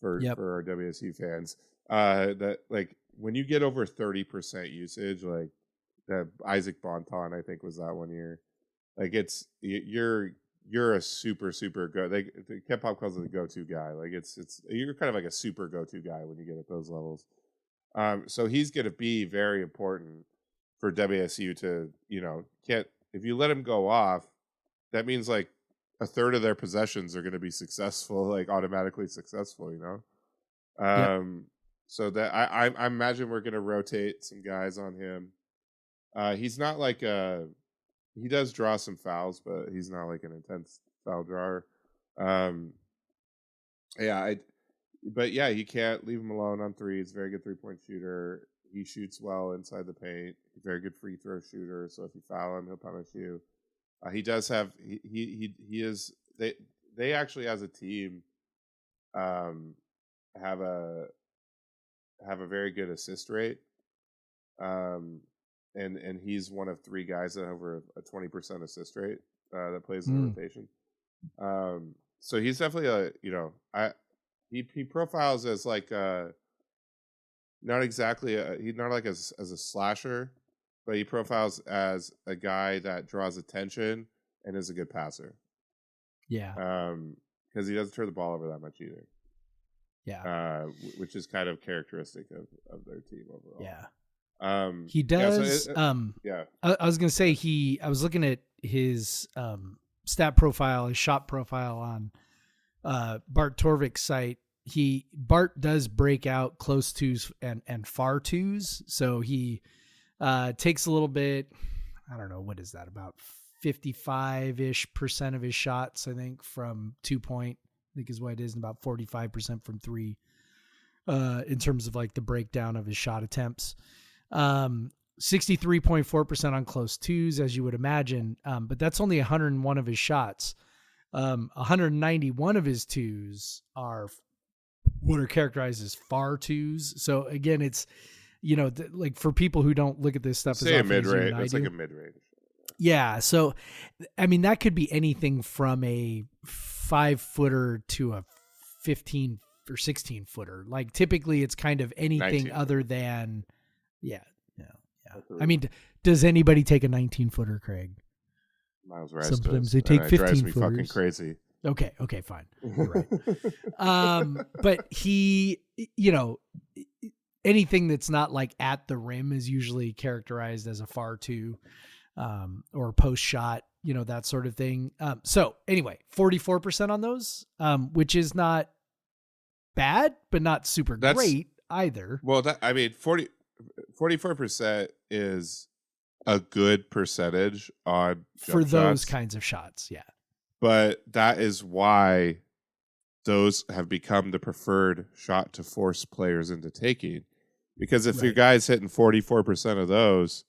[SPEAKER 4] for our WSU fans. that like when you get over 30% usage, like that Isaac Bonton, I think was that 1 year. Like you're a super go. The Ken Pop calls it the go-to guy. Like it's you're kind of like a super go-to guy when you get at those levels. So he's going to be very important for WSU to, can't, if you let him go off, that means like a third of their possessions are going to be successful, like automatically successful, So that I imagine we're going to rotate some guys on him. He's not like he does draw some fouls, but he's not like an intense foul drawer. You can't leave him alone on threes. Very good 3-point shooter. He shoots well inside the paint. Very good free throw shooter. So if you foul him, he'll punish you. He does have he is they actually as a team have a very good assist rate. And he's one of 3 guys that have over a 20% assist rate that plays in the rotation. So he's definitely he profiles as like not exactly he's not like as a slasher, but he profiles as a guy that draws attention and is a good passer.
[SPEAKER 1] Yeah.
[SPEAKER 4] Because he doesn't turn the ball over that much either.
[SPEAKER 1] Yeah.
[SPEAKER 4] Which is kind of characteristic of their team overall.
[SPEAKER 1] Yeah.
[SPEAKER 4] Yeah,
[SPEAKER 1] He does.
[SPEAKER 4] yeah.
[SPEAKER 1] I was going to say I was looking at his stat profile, his shot profile on Bart Torvik's site. Bart does break out close twos and far twos. So he takes a little bit, I don't know, what is that? About 55% of his shots, I think, from 2-point, I think is what it is, and about 45% from 3 in terms of like the breakdown of his shot attempts. 63.4% on close twos, as you would imagine. But that's only 101 of his shots. 191 of his twos are what are characterized as far twos. So again, it's, like for people who don't look at this stuff,
[SPEAKER 4] Say a mid-range. It's like a mid-range.
[SPEAKER 1] Yeah. So, I mean, that could be anything from a 5-footer to a 15 or 16-footer. Like typically it's kind of anything other than, yeah. I mean, does anybody take a 19-footer, Craig?
[SPEAKER 4] Miles Rice
[SPEAKER 1] Sometimes
[SPEAKER 4] does,
[SPEAKER 1] they take 15
[SPEAKER 4] drives me
[SPEAKER 1] footers.
[SPEAKER 4] fucking crazy.
[SPEAKER 1] Okay, fine. You're right. But he, anything that's not like at the rim is usually characterized as a far two, or post shot, that sort of thing. So anyway, 44% on those, which is not bad, but not super great either.
[SPEAKER 4] Well, 44% is a good percentage on
[SPEAKER 1] for those
[SPEAKER 4] shots,
[SPEAKER 1] kinds of shots. Yeah.
[SPEAKER 4] But that is why those have become the preferred shot to force players into taking. Because if your guy's hitting 44% of those,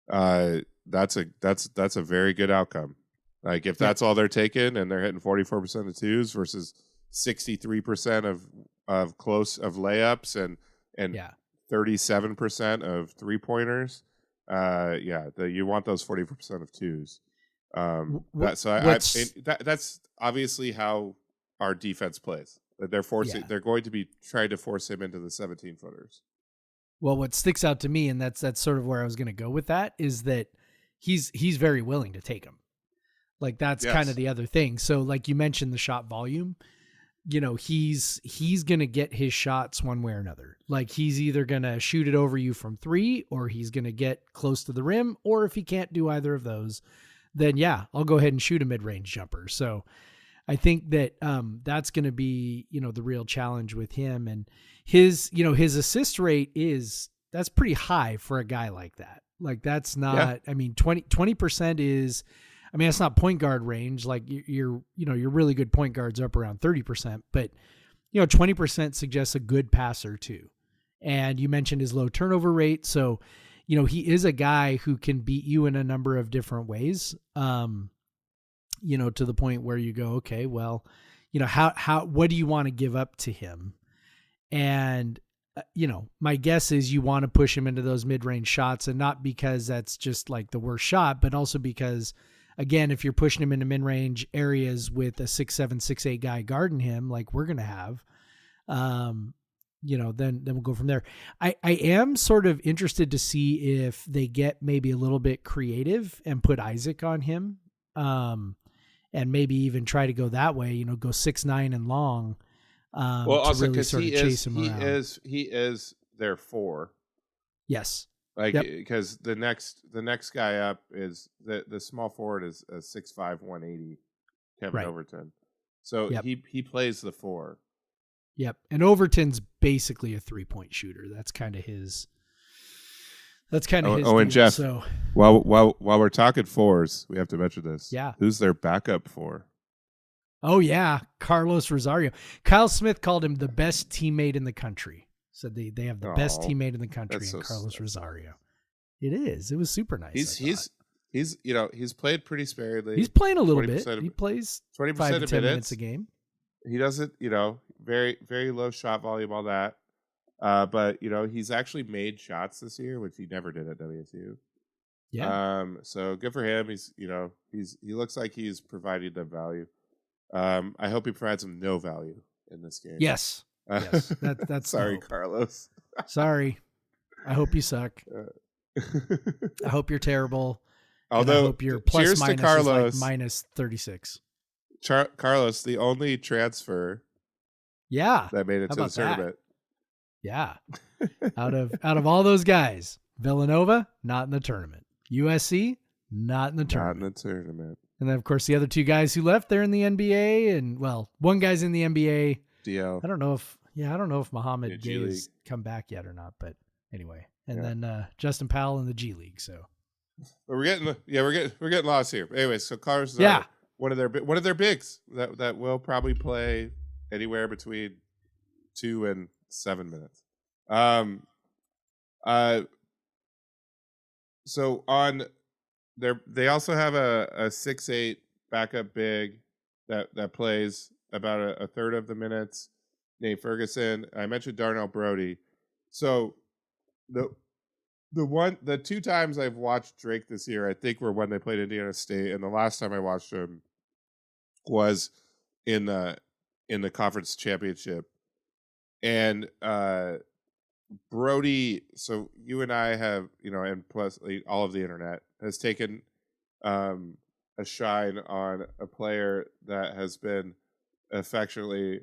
[SPEAKER 4] that's a very good outcome. Like if that's all they're taking and they're hitting 44% of twos versus 63% of layups and 37% of 3-pointers. You want those 44% of twos. That's obviously how our defense plays. They're going to be trying to force him into the 17-footers.
[SPEAKER 1] Well, what sticks out to me, and that's sort of where I was going to go with that, is that he's very willing to take them. Like that's kind of the other thing. So like you mentioned the shot volume, he's going to get his shots one way or another. Like he's either going to shoot it over you from 3, or he's going to get close to the rim, or if he can't do either of those, then I'll go ahead and shoot a mid-range jumper. So I think that that's going to be, the real challenge with him. And his assist rate that's pretty high for a guy like that. Like that's not, 20% is, that's not point guard range. Like your really good point guards up around 30%, but 20% suggests a good passer too. And you mentioned his low turnover rate. So, he is a guy who can beat you in a number of different ways. To the point where you go, okay, well, what do you want to give up to him? And, my guess is you want to push him into those mid-range shots, and not because that's just like the worst shot, but also because, again, if you're pushing him into mid-range areas with a 6'7", 6'8" guy guarding him, like we're going to have, then we'll go from there. I am sort of interested to see if they get maybe a little bit creative and put Isaac on him, and maybe even try to go that way. Go 6'9" and long.
[SPEAKER 4] Well,
[SPEAKER 1] to
[SPEAKER 4] also
[SPEAKER 1] really
[SPEAKER 4] because
[SPEAKER 1] sort of chase him around.
[SPEAKER 4] he is their 4.
[SPEAKER 1] Yes.
[SPEAKER 4] Like
[SPEAKER 1] Yep.
[SPEAKER 4] because the next guy up is the small forward is a 6'5", 180 Kevin
[SPEAKER 1] Right.
[SPEAKER 4] Overton. So
[SPEAKER 1] Yep.
[SPEAKER 4] he plays the 4.
[SPEAKER 1] Yep. And Overton's basically a 3-point shooter. That's kind of his. That's kind of his.
[SPEAKER 4] And
[SPEAKER 1] deal.
[SPEAKER 4] Jeff,
[SPEAKER 1] So
[SPEAKER 4] while we're talking 4s, we have to mention this.
[SPEAKER 1] Yeah.
[SPEAKER 4] Who's their backup 4?
[SPEAKER 1] Oh yeah, Carlos Rosario. Kyle Smith called him the best teammate in the country. Said they have the best
[SPEAKER 4] Aw,
[SPEAKER 1] teammate in the country,
[SPEAKER 4] that's
[SPEAKER 1] and
[SPEAKER 4] so
[SPEAKER 1] Carlos
[SPEAKER 4] sad.
[SPEAKER 1] Rosario. It is. It was super nice.
[SPEAKER 4] He's he's played pretty sparingly.
[SPEAKER 1] He's playing a little
[SPEAKER 4] 20%
[SPEAKER 1] bit.
[SPEAKER 4] of-
[SPEAKER 1] He plays
[SPEAKER 4] 20%
[SPEAKER 1] 5 to
[SPEAKER 4] of
[SPEAKER 1] 10
[SPEAKER 4] minutes.
[SPEAKER 1] minutes a game.
[SPEAKER 4] He doesn't, very, very low shot volume, all that. But he's actually made shots this year, which he never did at WSU.
[SPEAKER 1] Yeah.
[SPEAKER 4] So good for him. He looks like he's providing them value. I hope he provides them no value in this game.
[SPEAKER 1] Yes. Yes. That's the
[SPEAKER 4] sorry,
[SPEAKER 1] hope.
[SPEAKER 4] Carlos.
[SPEAKER 1] Sorry. I hope you suck. I hope you're terrible. And
[SPEAKER 4] Although,
[SPEAKER 1] I hope your plus
[SPEAKER 4] cheers to
[SPEAKER 1] minus
[SPEAKER 4] Carlos.
[SPEAKER 1] is like minus 36.
[SPEAKER 4] Carlos, the only transfer
[SPEAKER 1] Yeah.
[SPEAKER 4] that made it
[SPEAKER 1] How
[SPEAKER 4] to the
[SPEAKER 1] about that?
[SPEAKER 4] tournament.
[SPEAKER 1] Yeah. out of all those guys, Villanova, not in the tournament. USC, not in the
[SPEAKER 4] Not
[SPEAKER 1] tournament.
[SPEAKER 4] in the tournament.
[SPEAKER 1] And then, of course, the other 2 guys who left, they're in the NBA. And, well, one guy's in the NBA.
[SPEAKER 4] DL.
[SPEAKER 1] I don't know if Muhammad
[SPEAKER 4] Yeah, G
[SPEAKER 1] Gay
[SPEAKER 4] League.
[SPEAKER 1] has come back yet or not. But anyway, and
[SPEAKER 4] Yeah.
[SPEAKER 1] then Justin Powell in the G League. So
[SPEAKER 4] But we're getting lost here. Anyway, so Carlos is
[SPEAKER 1] Yeah.
[SPEAKER 4] one of their bigs that will probably play anywhere between 2 and 7 minutes. So on they also have a 6'8" backup big that plays about a third of the minutes. Nate Ferguson. I mentioned Darnell Brody. So the 2 times I've watched Drake this year, I think were when they played Indiana State, and the last time I watched him was in the conference championship. And Brody, so you and I have, and plus all of the internet has taken a shine on a player that has been affectionately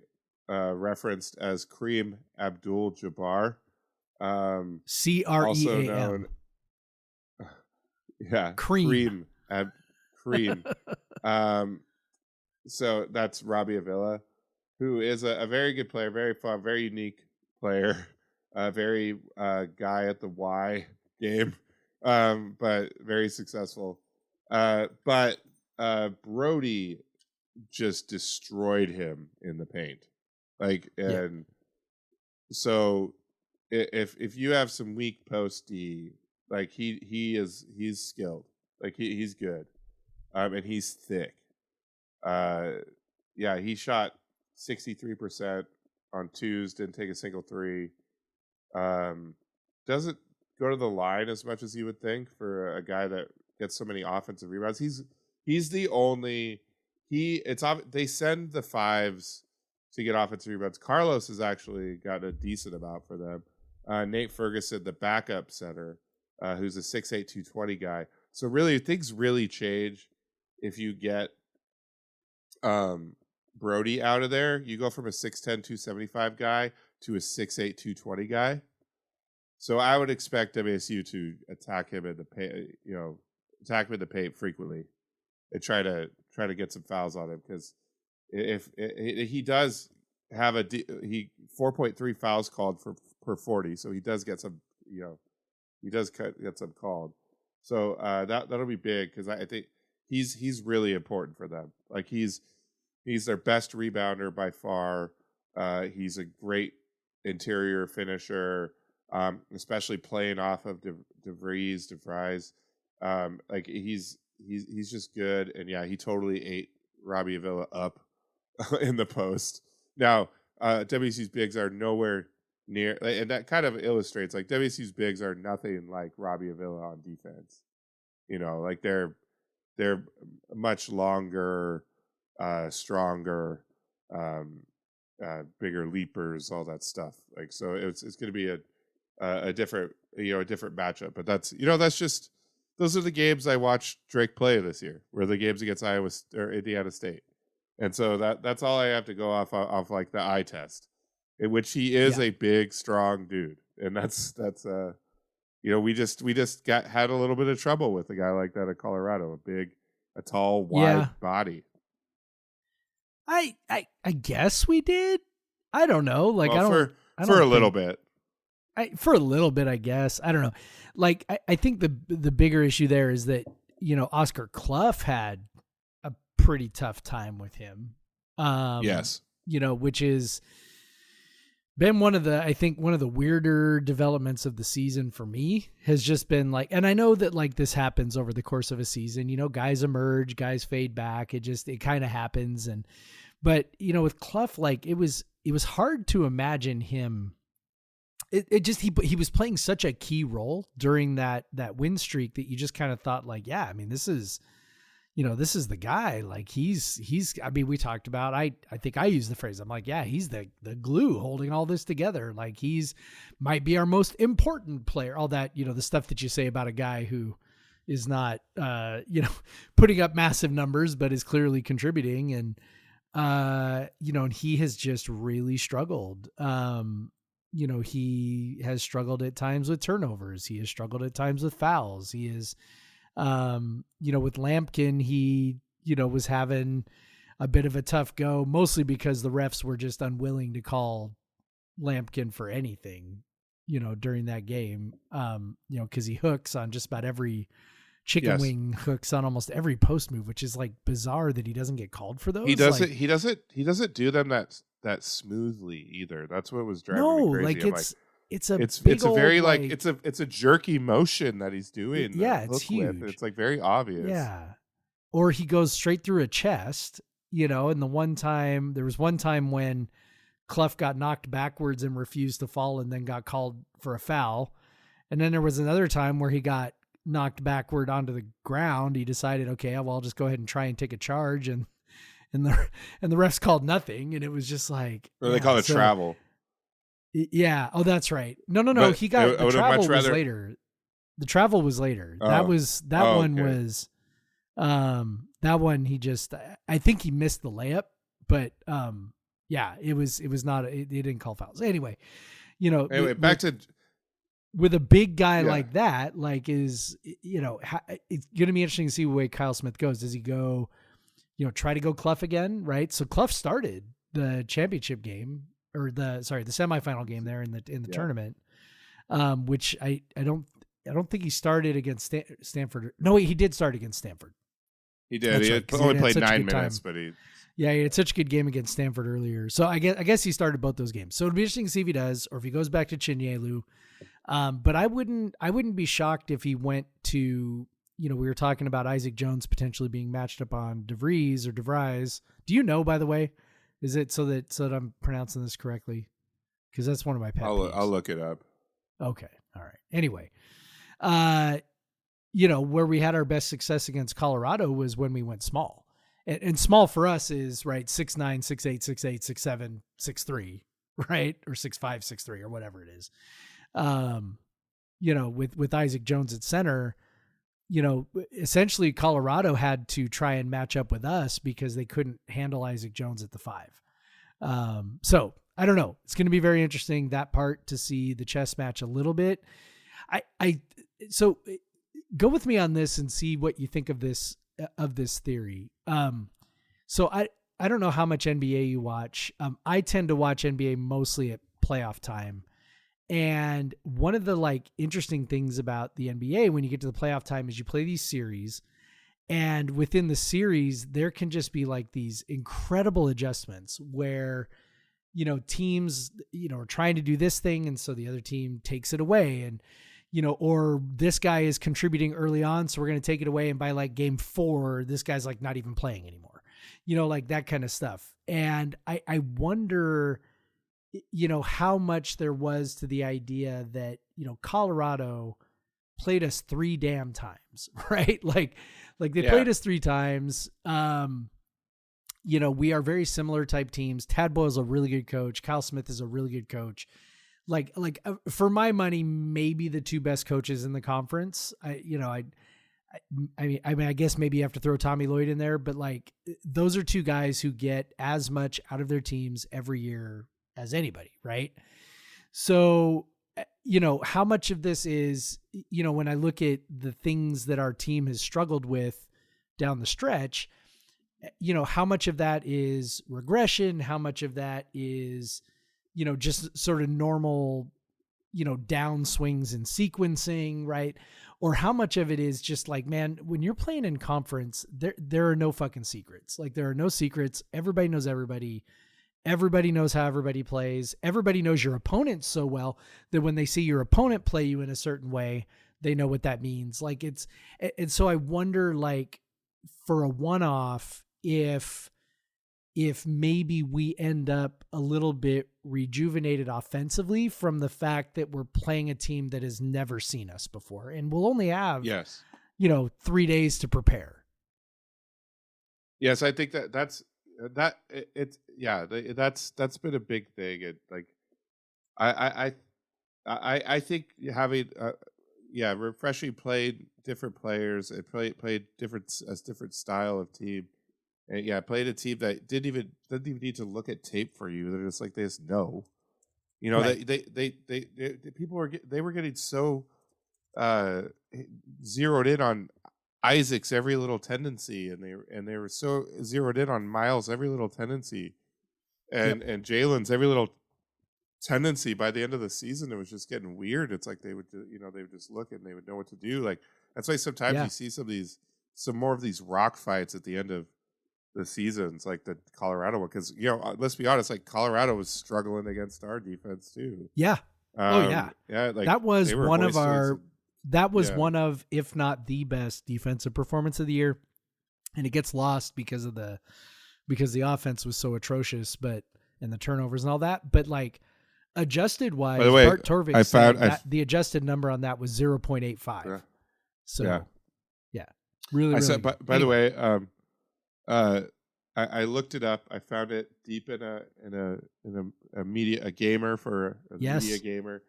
[SPEAKER 4] referenced as Kareem Abdul-Jabbar. Also
[SPEAKER 1] CREAM.
[SPEAKER 4] known, yeah,
[SPEAKER 1] Cream.
[SPEAKER 4] Cream. So that's Robbie Avila, who is a very good player, very fun, very unique player, very guy at the Y game, but very successful. But Brody just destroyed him in the paint, and so if you have some weak post D, he's skilled, he's good, and he's thick. He shot 63% on twos, didn't take a single 3. Doesn't go to the line as much as you would think for a guy that gets so many offensive rebounds. He's the only they send the 5s to get offensive rebounds. Carlos has actually got a decent amount for them. Nate Ferguson, the backup center, who's a 6'8", 220 guy. So really, things really change if you get Brody out of there. You go from a 6'10", 275 guy to a 6'8", 220 guy. So I would expect WSU to attack him in the paint, frequently, and try to get some fouls on him, because if he does have 4.3 fouls called per 40, so he does get some, get some called. So that'll be big, because I think he's really important for them. He's their best rebounder by far. He's a great interior finisher, especially playing off of DeVries. He's just good, and he totally ate Robbie Avila up in the post. Now, WSU's bigs are nowhere near, and that kind of illustrates WSU's bigs are nothing like Robbie Avila on defense. They're much longer, stronger, bigger leapers, all that stuff. Like, so it's going to be a different, a different matchup. But that's just, those are the games I watched Drake play this year, were the games against Iowa or Indiana State. And so that's all I have to go off like the eye test, in which he is a big, strong dude. And that's we just had a little bit of trouble with a guy like that at Colorado, a tall, wide body.
[SPEAKER 1] I guess we did. I don't know. Like,
[SPEAKER 4] well, for a little bit.
[SPEAKER 1] For a little bit, I guess. I don't know. Like, I think the bigger issue there is that, Oscar Clough had a pretty tough time with him.
[SPEAKER 4] Yes.
[SPEAKER 1] Which is been one of the weirder developments of the season for me, has just been like, and I know that like this happens over the course of a season, guys emerge, guys fade back. It kind of happens. But with Clough, like it was hard to imagine him. He was playing such a key role during that win streak that you just kind of thought like, yeah, I mean, this is the guy. Like he's, I mean, we talked about, I think I used the phrase, I'm like, yeah, he's the glue holding all this together. Like might be our most important player, all that, the stuff that you say about a guy who is not, putting up massive numbers, but is clearly contributing. And, and he has just really struggled. He has struggled at times with turnovers. He has struggled at times with fouls. He is, with Lampkin, he, was having a bit of a tough go, mostly because the refs were just unwilling to call Lampkin for anything, during that game, cause he hooks on just about every chicken wing, hooks on almost every post move, which is like bizarre that he doesn't get called for those.
[SPEAKER 4] He doesn't do them that smoothly either. That's what was driving me crazy.
[SPEAKER 1] Like it's
[SPEAKER 4] a very like it's a jerky motion that he's doing.
[SPEAKER 1] Yeah, it's huge.
[SPEAKER 4] It's like very obvious.
[SPEAKER 1] Yeah. Or he goes straight through a chest, and there was one time when Clough got knocked backwards and refused to fall and then got called for a foul. And then there was another time where he got knocked backward onto the ground. He decided, okay, well, I'll just go ahead and try and take a charge, and the refs called nothing, and it was just like,
[SPEAKER 4] or they call it travel.
[SPEAKER 1] Yeah. Oh, that's right. No. But the travel was later. The travel was later.
[SPEAKER 4] Oh.
[SPEAKER 1] That one
[SPEAKER 4] okay.
[SPEAKER 1] was, that one he just, I think he missed the layup, but it was not. It didn't call fouls anyway.
[SPEAKER 4] Back to.
[SPEAKER 1] With a big guy like that, like it's going to be interesting to see the way Kyle Smith goes. Does he go, try to go Clough again? Right. So Clough started the championship game, or the semifinal game there in the tournament, which I don't think he started against Stanford. No, he did start against Stanford.
[SPEAKER 4] He did. He only played 9 minutes, but he
[SPEAKER 1] had such a good game against Stanford earlier. So I guess he started both those games. So it'll be interesting to see if he does, or if he goes back to Chinyelu. But I wouldn't be shocked if he went to, we were talking about Isaac Jones potentially being matched up on DeVries. Do you know, by the way, is it so that I'm pronouncing this correctly? Cause that's one of my pet peeves.
[SPEAKER 4] I'll look it up.
[SPEAKER 1] Okay. All right. Anyway, where we had our best success against Colorado was when we went small, and small for us is right. 6'9", 6'8", 6'8", 6'7", 6'3", right? Or 6'5", 6'3", or whatever it is. With Isaac Jones at center, essentially Colorado had to try and match up with us because they couldn't handle Isaac Jones at the 5. So I don't know. It's going to be very interesting, that part, to see the chess match a little bit. So go with me on this and see what you think of this theory. So I don't know how much NBA you watch. I tend to watch NBA mostly at playoff time. And one of the interesting things about the NBA when you get to the playoff time is you play these series, and within the series, there can just be these incredible adjustments where, teams, are trying to do this thing. And so the other team takes it away, and, or this guy is contributing early on, so we're going to take it away. And by game 4, this guy's not even playing anymore, that kind of stuff. And I wonder, how much there was to the idea that, Colorado played us 3 damn times, right? They played us 3 times. we are very similar type teams. Tad Boyle's a really good coach. Kyle Smith is a really good coach. Like for my money, maybe the two best coaches in the conference. I mean, I guess maybe you have to throw Tommy Lloyd in there, but like those are two guys who get as much out of their teams every year as anybody, right? So, how much of this is, when I look at the things that our team has struggled with down the stretch, how much of that is regression? How much of that is, just sort of normal, down swings and sequencing, right? Or how much of it is just like, man, when you're playing in conference, there are no fucking secrets. Like there are no secrets. Everybody knows everybody. Everybody knows how everybody plays. Everybody knows your opponent so well that when they see your opponent play you in a certain way, they know what that means. Like and so I wonder, like, for a one-off, if maybe we end up a little bit rejuvenated offensively from the fact that we're playing a team that has never seen us before, and we'll only have 3 days to prepare.
[SPEAKER 4] Yes, I think that's been a big thing. And like, I think having refreshing played different players and played different style of team. And played a team that didn't even need to look at tape for you. They're just like, they just know. Right. They people were getting so zeroed in on Isaac's every little tendency, and they were so zeroed in on Miles' every little tendency, and Jalen's every little tendency. By the end of the season, it was just getting weird. It's like they would just look and they would know what to do. Like that's why sometimes you see some more of these rock fights at the end of the seasons, like the Colorado one, because let's be honest, like Colorado was struggling against our defense too.
[SPEAKER 1] Like that was one of one of, if not the best defensive performance of the year, and it gets lost because the offense was so atrocious, and the turnovers and all that. But like adjusted wise, Bart Torvik said the adjusted number on that was 0.85.
[SPEAKER 4] Yeah.
[SPEAKER 1] So really.
[SPEAKER 4] I said, by the way, I looked it up. I found it deep in a media gamer for a media gamer.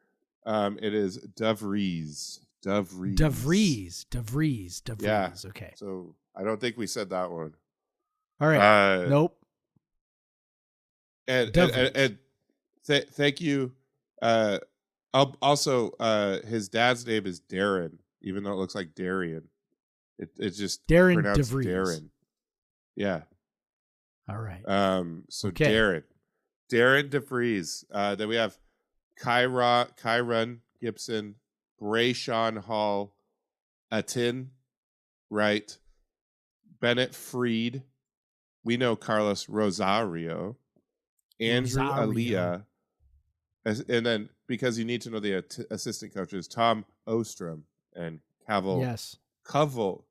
[SPEAKER 4] It is DeVries.
[SPEAKER 1] Yeah. Okay.
[SPEAKER 4] So I don't think we said that one.
[SPEAKER 1] All right. Nope.
[SPEAKER 4] And thank you. Also, his dad's name is Darren, even though it looks like Darian. It's just
[SPEAKER 1] Darren
[SPEAKER 4] pronounced
[SPEAKER 1] DeVries.
[SPEAKER 4] Darren. Yeah.
[SPEAKER 1] All right.
[SPEAKER 4] So okay. Darren DeVries. Then we have Kyron Gibson, Brayshawn Hall, Atin, right? Bennett Freed. We know Carlos Rosario, Andrew Aliyah, and then because you need to know the assistant coaches, Tom Ostrom and Cavill.
[SPEAKER 1] Yes.
[SPEAKER 4] Cavill.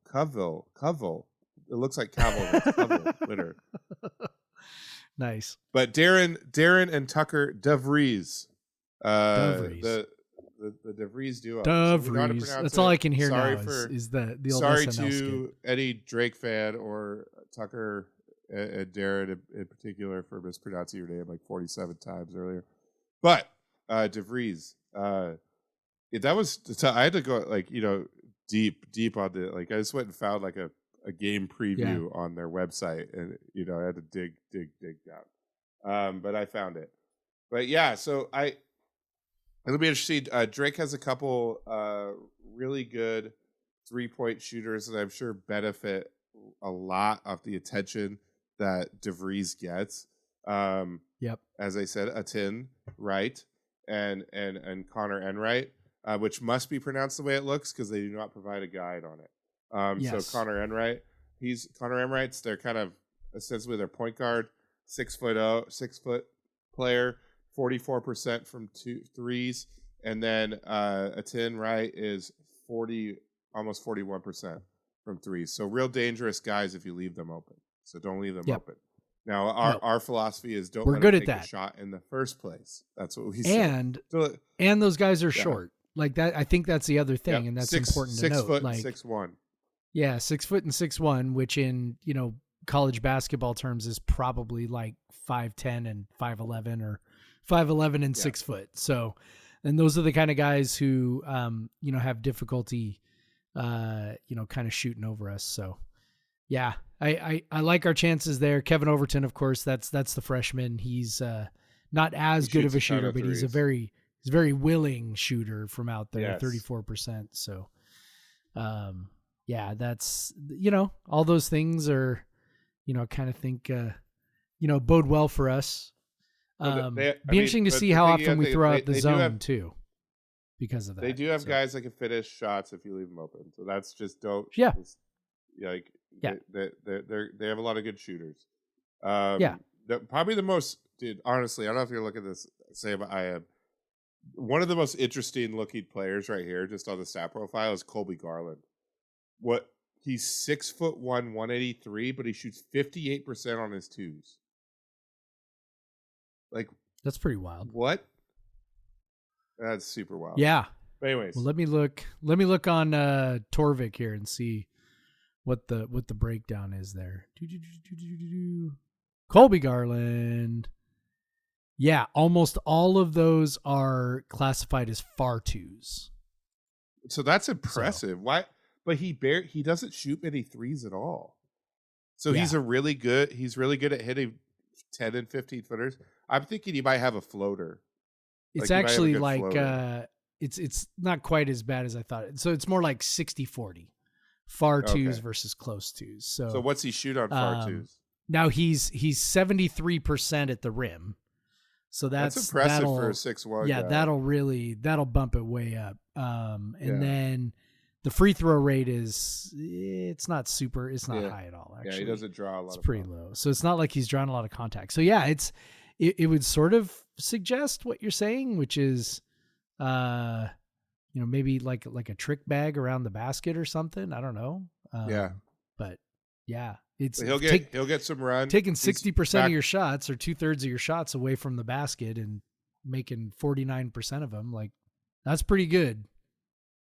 [SPEAKER 4] It looks like Cavill winner.
[SPEAKER 1] Nice.
[SPEAKER 4] But Darren and Tucker DeVries. The DeVries duo.
[SPEAKER 1] DeVries.
[SPEAKER 4] So
[SPEAKER 1] that's all I can hear now is the old
[SPEAKER 4] sorry
[SPEAKER 1] SNL
[SPEAKER 4] to
[SPEAKER 1] skit.
[SPEAKER 4] any Drake fan or Tucker and Darren in particular for mispronouncing your name like 47 times earlier. But DeVries, that was I had to go like deep on the I just went and found like a game preview on their website, and I had to dig down. But I found it. But yeah, so it'll be interesting. Drake has a couple really good 3-point shooters that I'm sure benefit a lot of the attention that DeVries gets. As I said, Atin, right, and Connor Enright, which must be pronounced the way it looks because they do not provide a guide on it. So Connor Enright, Connor Enright's they're kind of essentially their point guard, 6 foot player, 44% from threes, and then Atin Wright is almost 41% from threes. So real dangerous guys if you leave them open. So don't leave them open. Now our philosophy is don't let them take a shot in the first place. That's what we say.
[SPEAKER 1] And those guys are short. Like that, I think that's the other thing, and that's important to note.
[SPEAKER 4] 6 foot,
[SPEAKER 1] like
[SPEAKER 4] 6'1".
[SPEAKER 1] Yeah, 6 foot and 6'1", which in college basketball terms is probably like 5'10" and 5'11" or 5'11" and 6 foot. So, and those are the kind of guys who, have difficulty, kind of shooting over us. So yeah, I like our chances there. Kevin Overton, of course, that's the freshman. He's, not as good of a shooter, but he's a very willing shooter from out there, 34%. So, that's, all those things are, kind of think, bode well for us. Be interesting to see how often we throw out the zone too, because of that.
[SPEAKER 4] They do have guys that can finish shots if you leave them open. So that's just dope.
[SPEAKER 1] Yeah.
[SPEAKER 4] They have a lot of good shooters. Probably the most, dude, honestly, I don't know if you're looking at this, Sam, I am. One of the most interesting looking players right here, just on the stat profile, is Colby Garland. He's 6'1", 183, but he shoots 58% on his twos. Like,
[SPEAKER 1] that's pretty wild.
[SPEAKER 4] What? That's super wild.
[SPEAKER 1] Yeah.
[SPEAKER 4] But anyways,
[SPEAKER 1] well, let me look on Torvik here and see what the breakdown is there. Colby Garland. Yeah, almost all of those are classified as far twos.
[SPEAKER 4] So that's impressive. Why? But he doesn't shoot many threes at all. So he's really good at hitting 10 and 15 footers. I'm thinking he might have a floater.
[SPEAKER 1] It's actually like it's not quite as bad as I thought. So it's more like 60-40. Far twos versus close twos. So
[SPEAKER 4] what's he shoot on far twos?
[SPEAKER 1] Now he's 73% at the rim. So that's
[SPEAKER 4] impressive for a 6'1".
[SPEAKER 1] Yeah,
[SPEAKER 4] guy.
[SPEAKER 1] that'll bump it way up. Then the free throw rate it's not high at all, actually.
[SPEAKER 4] Yeah, he doesn't draw a lot.
[SPEAKER 1] It's pretty low. So it's not like he's drawing a lot of contact. So yeah, it would sort of suggest what you're saying, which is maybe like a trick bag around the basket or something. I don't know. But yeah,
[SPEAKER 4] he'll get some run.
[SPEAKER 1] Taking 60% of your shots or 2/3 of your shots away from the basket and making 49% of them. Like, that's pretty good.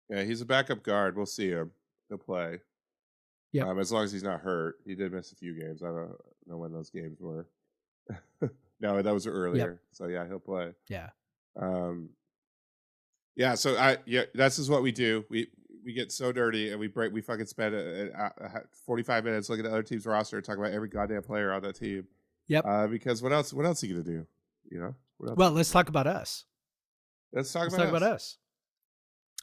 [SPEAKER 4] Yeah, he's a backup guard. We'll see him. He'll play.
[SPEAKER 1] Yeah.
[SPEAKER 4] As long as he's not hurt. He did miss a few games. I don't know when those games were. No, that was earlier. Yep. So yeah, he'll play.
[SPEAKER 1] Yeah.
[SPEAKER 4] So this is what we do. We get so dirty and we fucking spend 45 minutes looking at other teams' roster and talk about every goddamn player on that team.
[SPEAKER 1] Yep.
[SPEAKER 4] Because what else are you gonna do?
[SPEAKER 1] Well, let's talk about us.
[SPEAKER 4] Let's talk about us.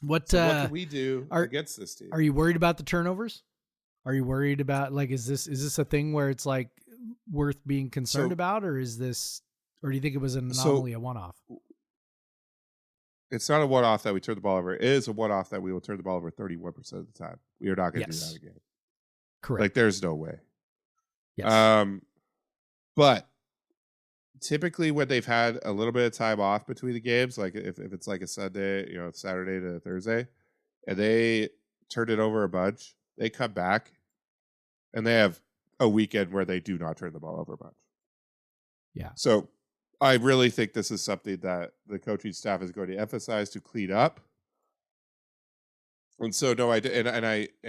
[SPEAKER 1] What
[SPEAKER 4] can we do against this team?
[SPEAKER 1] Are you worried about the turnovers? Are you worried about, like, is this a thing where it's like worth being concerned about, or do you think it was an anomaly, a one-off?
[SPEAKER 4] It's not a one-off that we turn the ball over. It is a one-off that we will turn the ball over 31% of the time. We are not going to do that again.
[SPEAKER 1] Correct.
[SPEAKER 4] Like, there's no way.
[SPEAKER 1] Yes.
[SPEAKER 4] But typically when they've had a little bit of time off between the games, like if it's like a Sunday, Saturday to Thursday, and they turned it over a bunch, they come back and they have a weekend where they do not turn the ball over a bunch.
[SPEAKER 1] Yeah.
[SPEAKER 4] So I really think this is something that the coaching staff is going to emphasize to clean up. And so Indiana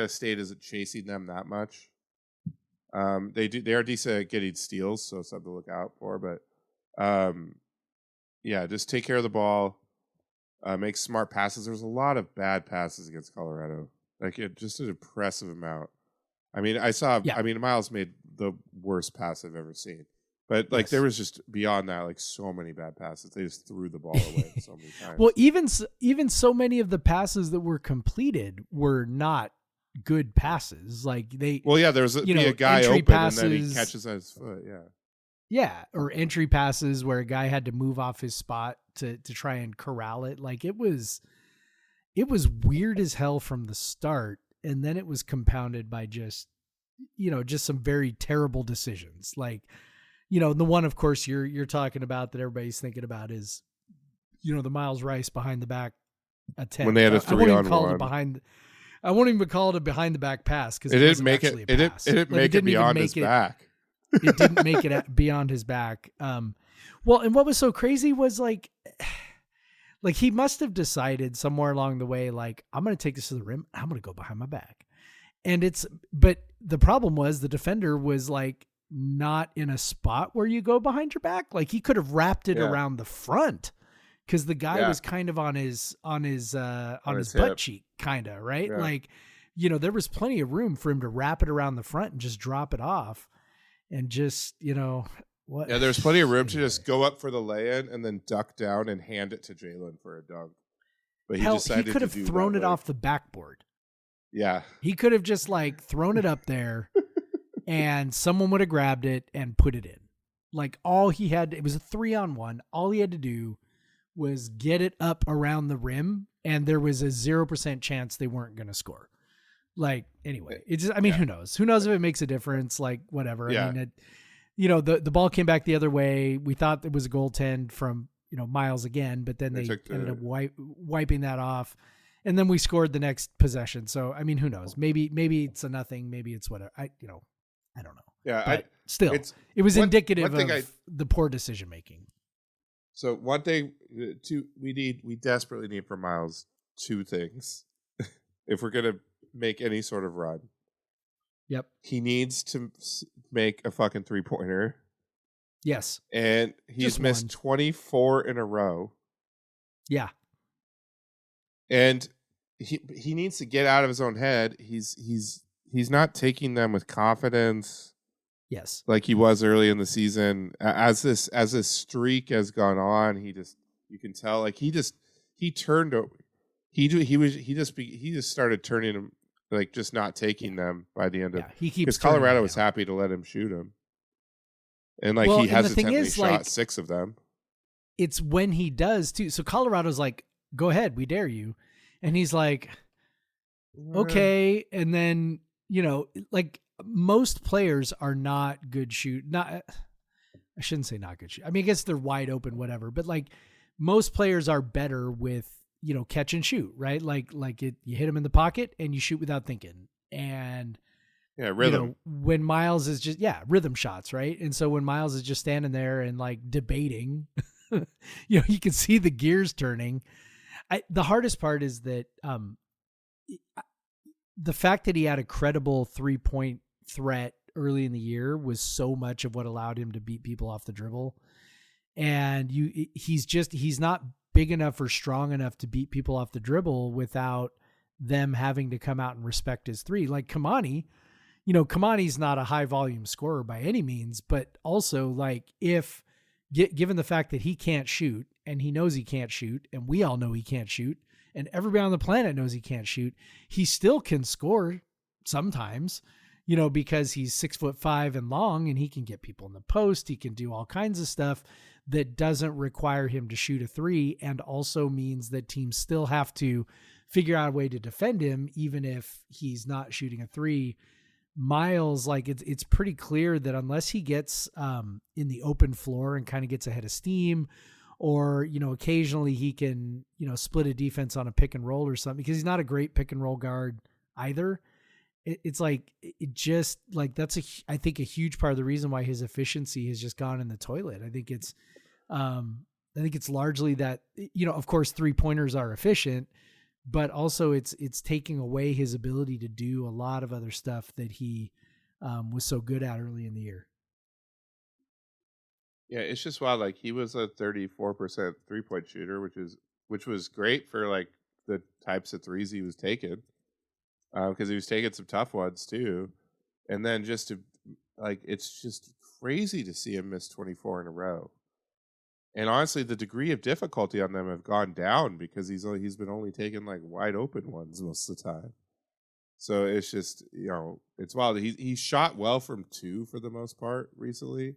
[SPEAKER 4] State isn't chasing them that much. They are decent at getting steals, so something to look out for. But just take care of the ball, make smart passes. There's a lot of bad passes against Colorado, just an impressive amount. I mean, Miles made the worst pass I've ever seen, but there was just beyond that, so many bad passes. They just threw the ball away so many times.
[SPEAKER 1] Well, even so many of the passes that were completed were not good passes. There was
[SPEAKER 4] a guy open passes, and then he catches on his foot.
[SPEAKER 1] Yeah, or entry passes where a guy had to move off his spot to try and corral it. It was weird as hell from the start, and then it was compounded by just some very terrible decisions. The one, of course, you're talking about that everybody's thinking about is, the Miles Rice behind the back attempt.
[SPEAKER 4] When they had a 3-on-1.
[SPEAKER 1] I won't even call it a behind the back pass because
[SPEAKER 4] it didn't make it. It didn't make it beyond his back.
[SPEAKER 1] It didn't make it beyond his back. And what was so crazy was he must have decided somewhere along the way, I'm going to take this to the rim. I'm going to go behind my back. but the problem was the defender was like not in a spot where you go behind your back. Like he could have wrapped it around the front because the guy was kind of on his butt
[SPEAKER 4] hip.
[SPEAKER 1] cheek, kind of, right?
[SPEAKER 4] Yeah.
[SPEAKER 1] Like, there was plenty of room for him to wrap it around the front and just drop it off and just, what?
[SPEAKER 4] Yeah, there's plenty of room to just go up for the lay-in and then duck down and hand it to Jalen for a dunk. But he decided
[SPEAKER 1] he could have
[SPEAKER 4] to do
[SPEAKER 1] thrown
[SPEAKER 4] that,
[SPEAKER 1] it off the backboard.
[SPEAKER 4] Yeah.
[SPEAKER 1] He could have just like thrown it up there and someone would have grabbed it and put it in. Like it was a 3-on-1. All he had to do was get it up around the rim and there was a 0% chance they weren't going to score. Like, anyway, who knows? Who knows if it makes a difference? Like, whatever.
[SPEAKER 4] Yeah.
[SPEAKER 1] I mean, the ball came back the other way. We thought it was a goaltend from, Miles again, but then they ended up wiping that off. And then we scored the next possession. So, I mean, who knows? Maybe it's a nothing. Maybe it's whatever. I don't know.
[SPEAKER 4] Yeah.
[SPEAKER 1] But still, it was indicative of the poor decision making.
[SPEAKER 4] So one thing we desperately need from Miles, two things. If we're going to make any sort of run.
[SPEAKER 1] Yep.
[SPEAKER 4] He needs to make a fucking 3-pointer.
[SPEAKER 1] Yes.
[SPEAKER 4] And he's missed 24 in a row.
[SPEAKER 1] Yeah.
[SPEAKER 4] And he needs to get out of his own head. He's not taking them with confidence.
[SPEAKER 1] Yes.
[SPEAKER 4] Like he was early in the season. As this streak has gone on, you can tell like he just started turning them, like just not taking them by the end of because Colorado was happy to let him shoot them. And like he hesitantly shot 6 of them.
[SPEAKER 1] It's when he does too. So Colorado's like, go ahead, we dare you. And he's like, okay. And then, like most players are not good I shouldn't say not good shoot. I mean, I guess they're wide open, whatever. But like most players are better with, catch and shoot, right? Like you hit him in the pocket and you shoot without thinking. And
[SPEAKER 4] rhythm.
[SPEAKER 1] When Miles is just, rhythm shots, right? And so when Miles is just standing there and like debating, you can see the gears turning. The hardest part is that the fact that he had a credible 3-point threat early in the year was so much of what allowed him to beat people off the dribble. And he's not big enough or strong enough to beat people off the dribble without them having to come out and respect his 3. Like Kamani, Kamani's not a high volume scorer by any means, but also like given the fact that he can't shoot and he knows he can't shoot and we all know he can't shoot and everybody on the planet knows he can't shoot, he still can score sometimes, because he's 6'5" and long and he can get people in the post. He can do all kinds of stuff that doesn't require him to shoot a 3 and also means that teams still have to figure out a way to defend him even if he's not shooting a 3. Miles, like it's pretty clear that unless he gets in the open floor and kind of gets ahead of steam, or occasionally he can split a defense on a pick and roll or something, because he's not a great pick and roll guard either. It's like that's I think a huge part of the reason why his efficiency has just gone in the toilet. I think it's largely that of course 3-pointers are efficient, but also it's taking away his ability to do a lot of other stuff that he was so good at early in the year.
[SPEAKER 4] Yeah, it's just wild. Like he was a 34% 3-point shooter, which was great for like the types of threes he was taking, because he was taking some tough ones too. And then it's just crazy to see him miss 24 in a row. And honestly, the degree of difficulty on them have gone down because he's been only taking like wide open ones most of the time. So it's just, it's wild. He shot well from 2 for the most part recently.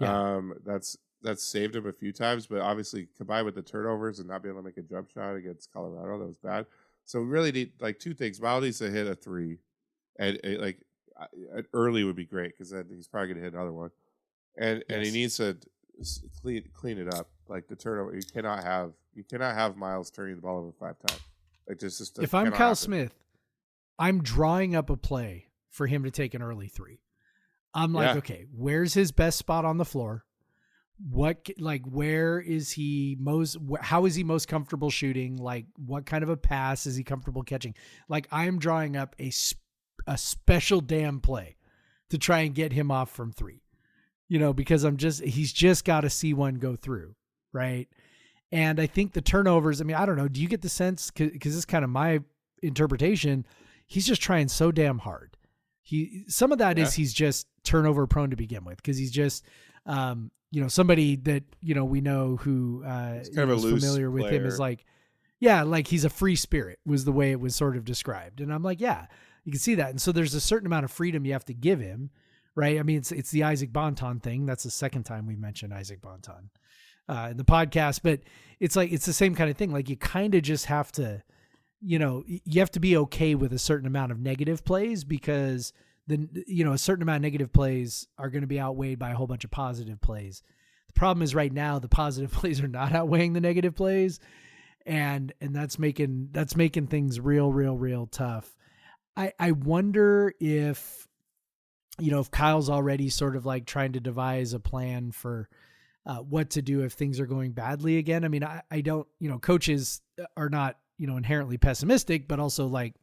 [SPEAKER 4] Yeah. That's saved him a few times, but obviously combined with the turnovers and not being able to make a jump shot against Colorado, that was bad. So we really need like 2 things. Miles needs to hit a 3, and early would be great because then he's probably going to hit another one, and he needs to clean it up. Like the turnover, you cannot have Miles turning the ball over 5 times. Like just
[SPEAKER 1] if I'm Kyle Smith, I'm drawing up a play for him to take an early 3. I'm like, okay, where's his best spot on the floor? Where is he how is he most comfortable shooting? Like what kind of a pass is he comfortable catching? Like I'm drawing up a a special damn play to try and get him off from 3, because he's just got to see one go through. Right. And I think the turnovers, I don't know. Do you get the sense, cause this is kind of my interpretation, he's just trying so damn hard. Some of that is he's just turnover prone to begin with. Cause he's just, somebody that, we know who,
[SPEAKER 4] kind of a
[SPEAKER 1] is
[SPEAKER 4] loose
[SPEAKER 1] familiar with him
[SPEAKER 4] player.
[SPEAKER 1] is like, like he's a free spirit was the way it was sort of described. And I'm like, yeah, you can see that. And so there's a certain amount of freedom you have to give him. Right. It's the Isaac Bonton thing. That's the second time we mentioned Isaac Bonton in the podcast, but it's the same kind of thing. Like you kind of just have to, you have to be okay with a certain amount of negative plays because then, a certain amount of negative plays are going to be outweighed by a whole bunch of positive plays. The problem is right now the positive plays are not outweighing the negative plays. And that's making things real tough. I wonder if Kyle's already sort of like trying to devise a plan for what to do if things are going badly again. I don't, coaches are not, inherently pessimistic, but also like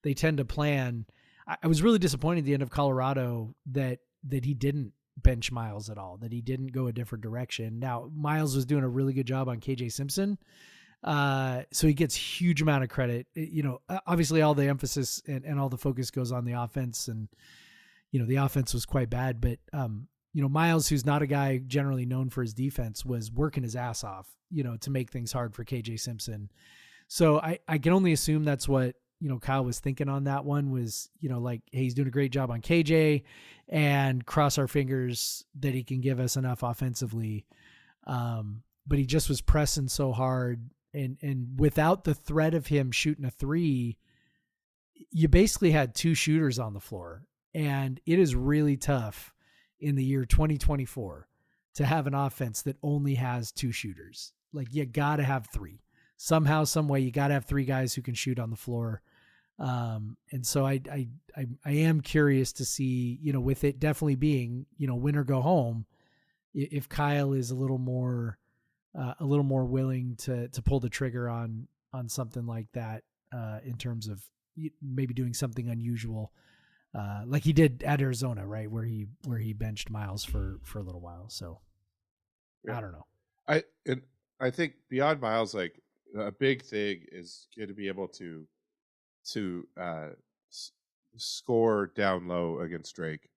[SPEAKER 1] they tend to plan. I was really disappointed at the end of Colorado that he didn't bench Miles at all, that he didn't go a different direction. Now Miles was doing a really good job on KJ Simpson. So he gets huge amount of credit, obviously all the emphasis and all the focus goes on the offense and, the offense was quite bad, but, Miles, who's not a guy generally known for his defense, was working his ass off, to make things hard for KJ Simpson. So I can only assume that's what, Kyle was thinking on that one was, like, hey, he's doing a great job on KJ and cross our fingers that he can give us enough offensively. But he just was pressing so hard and without the threat of him shooting a 3, you basically had 2 shooters on the floor. And it is really tough in the year 2024 to have an offense that only has 2 shooters. Like you got to have 3 somehow, some way. You got to have 3 guys who can shoot on the floor. And so I am curious to see, with it definitely being, win or go home, if Kyle is a little more willing to pull the trigger on something like that, in terms of maybe doing something unusual. Like he did at Arizona, right? Where he benched Miles for a little while. So I don't know.
[SPEAKER 4] I think beyond Miles, like a big thing is going to be able to score down low against Drake,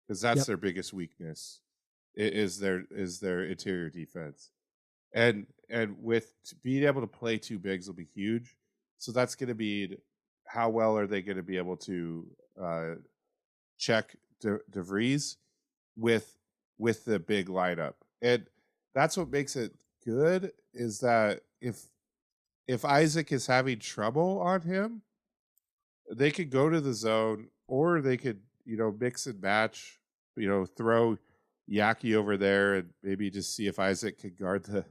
[SPEAKER 4] because that's their biggest weakness is their interior defense, and with being able to play 2 bigs will be huge. So that's going to be how well are they going to be able to check DeVries with the big lineup. And that's what makes it good, is that if Isaac is having trouble on him, they could go to the zone, or they could, mix and match, throw Yaki over there and maybe just see if Isaac could guard the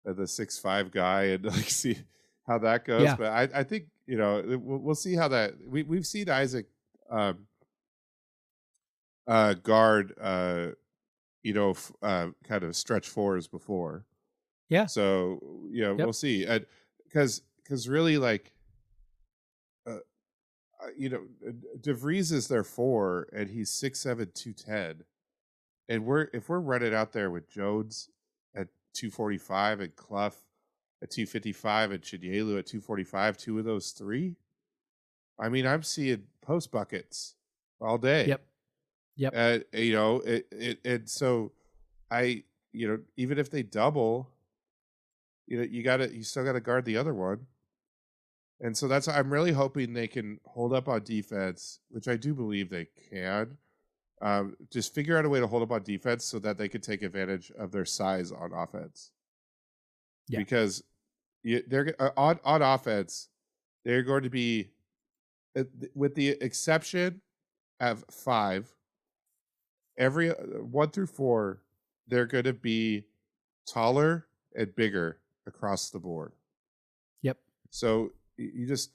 [SPEAKER 4] 6'5" guy and like see how that goes.
[SPEAKER 1] Yeah.
[SPEAKER 4] But I think, we'll see how that we've seen Isaac guard kind of stretch 4s before.
[SPEAKER 1] Yeah.
[SPEAKER 4] So we'll see. Because really, like, DeVries is their 4, and he's 6'7", 210, and if we're running out there with Jones at 245 and Clough at 255 and Chinyelu at 245, 2 of those 3. I'm seeing post buckets all day.
[SPEAKER 1] Yep.
[SPEAKER 4] And so even if they double, you still got to guard the other one. And so I'm really hoping they can hold up on defense, which I do believe they can. Just figure out a way to hold up on defense so that they can take advantage of their size on offense.
[SPEAKER 1] Yeah.
[SPEAKER 4] Because they're on offense, they're going to be, with the exception of 5, every 1 through 4, they're going to be taller and bigger across the board. Yep. So you just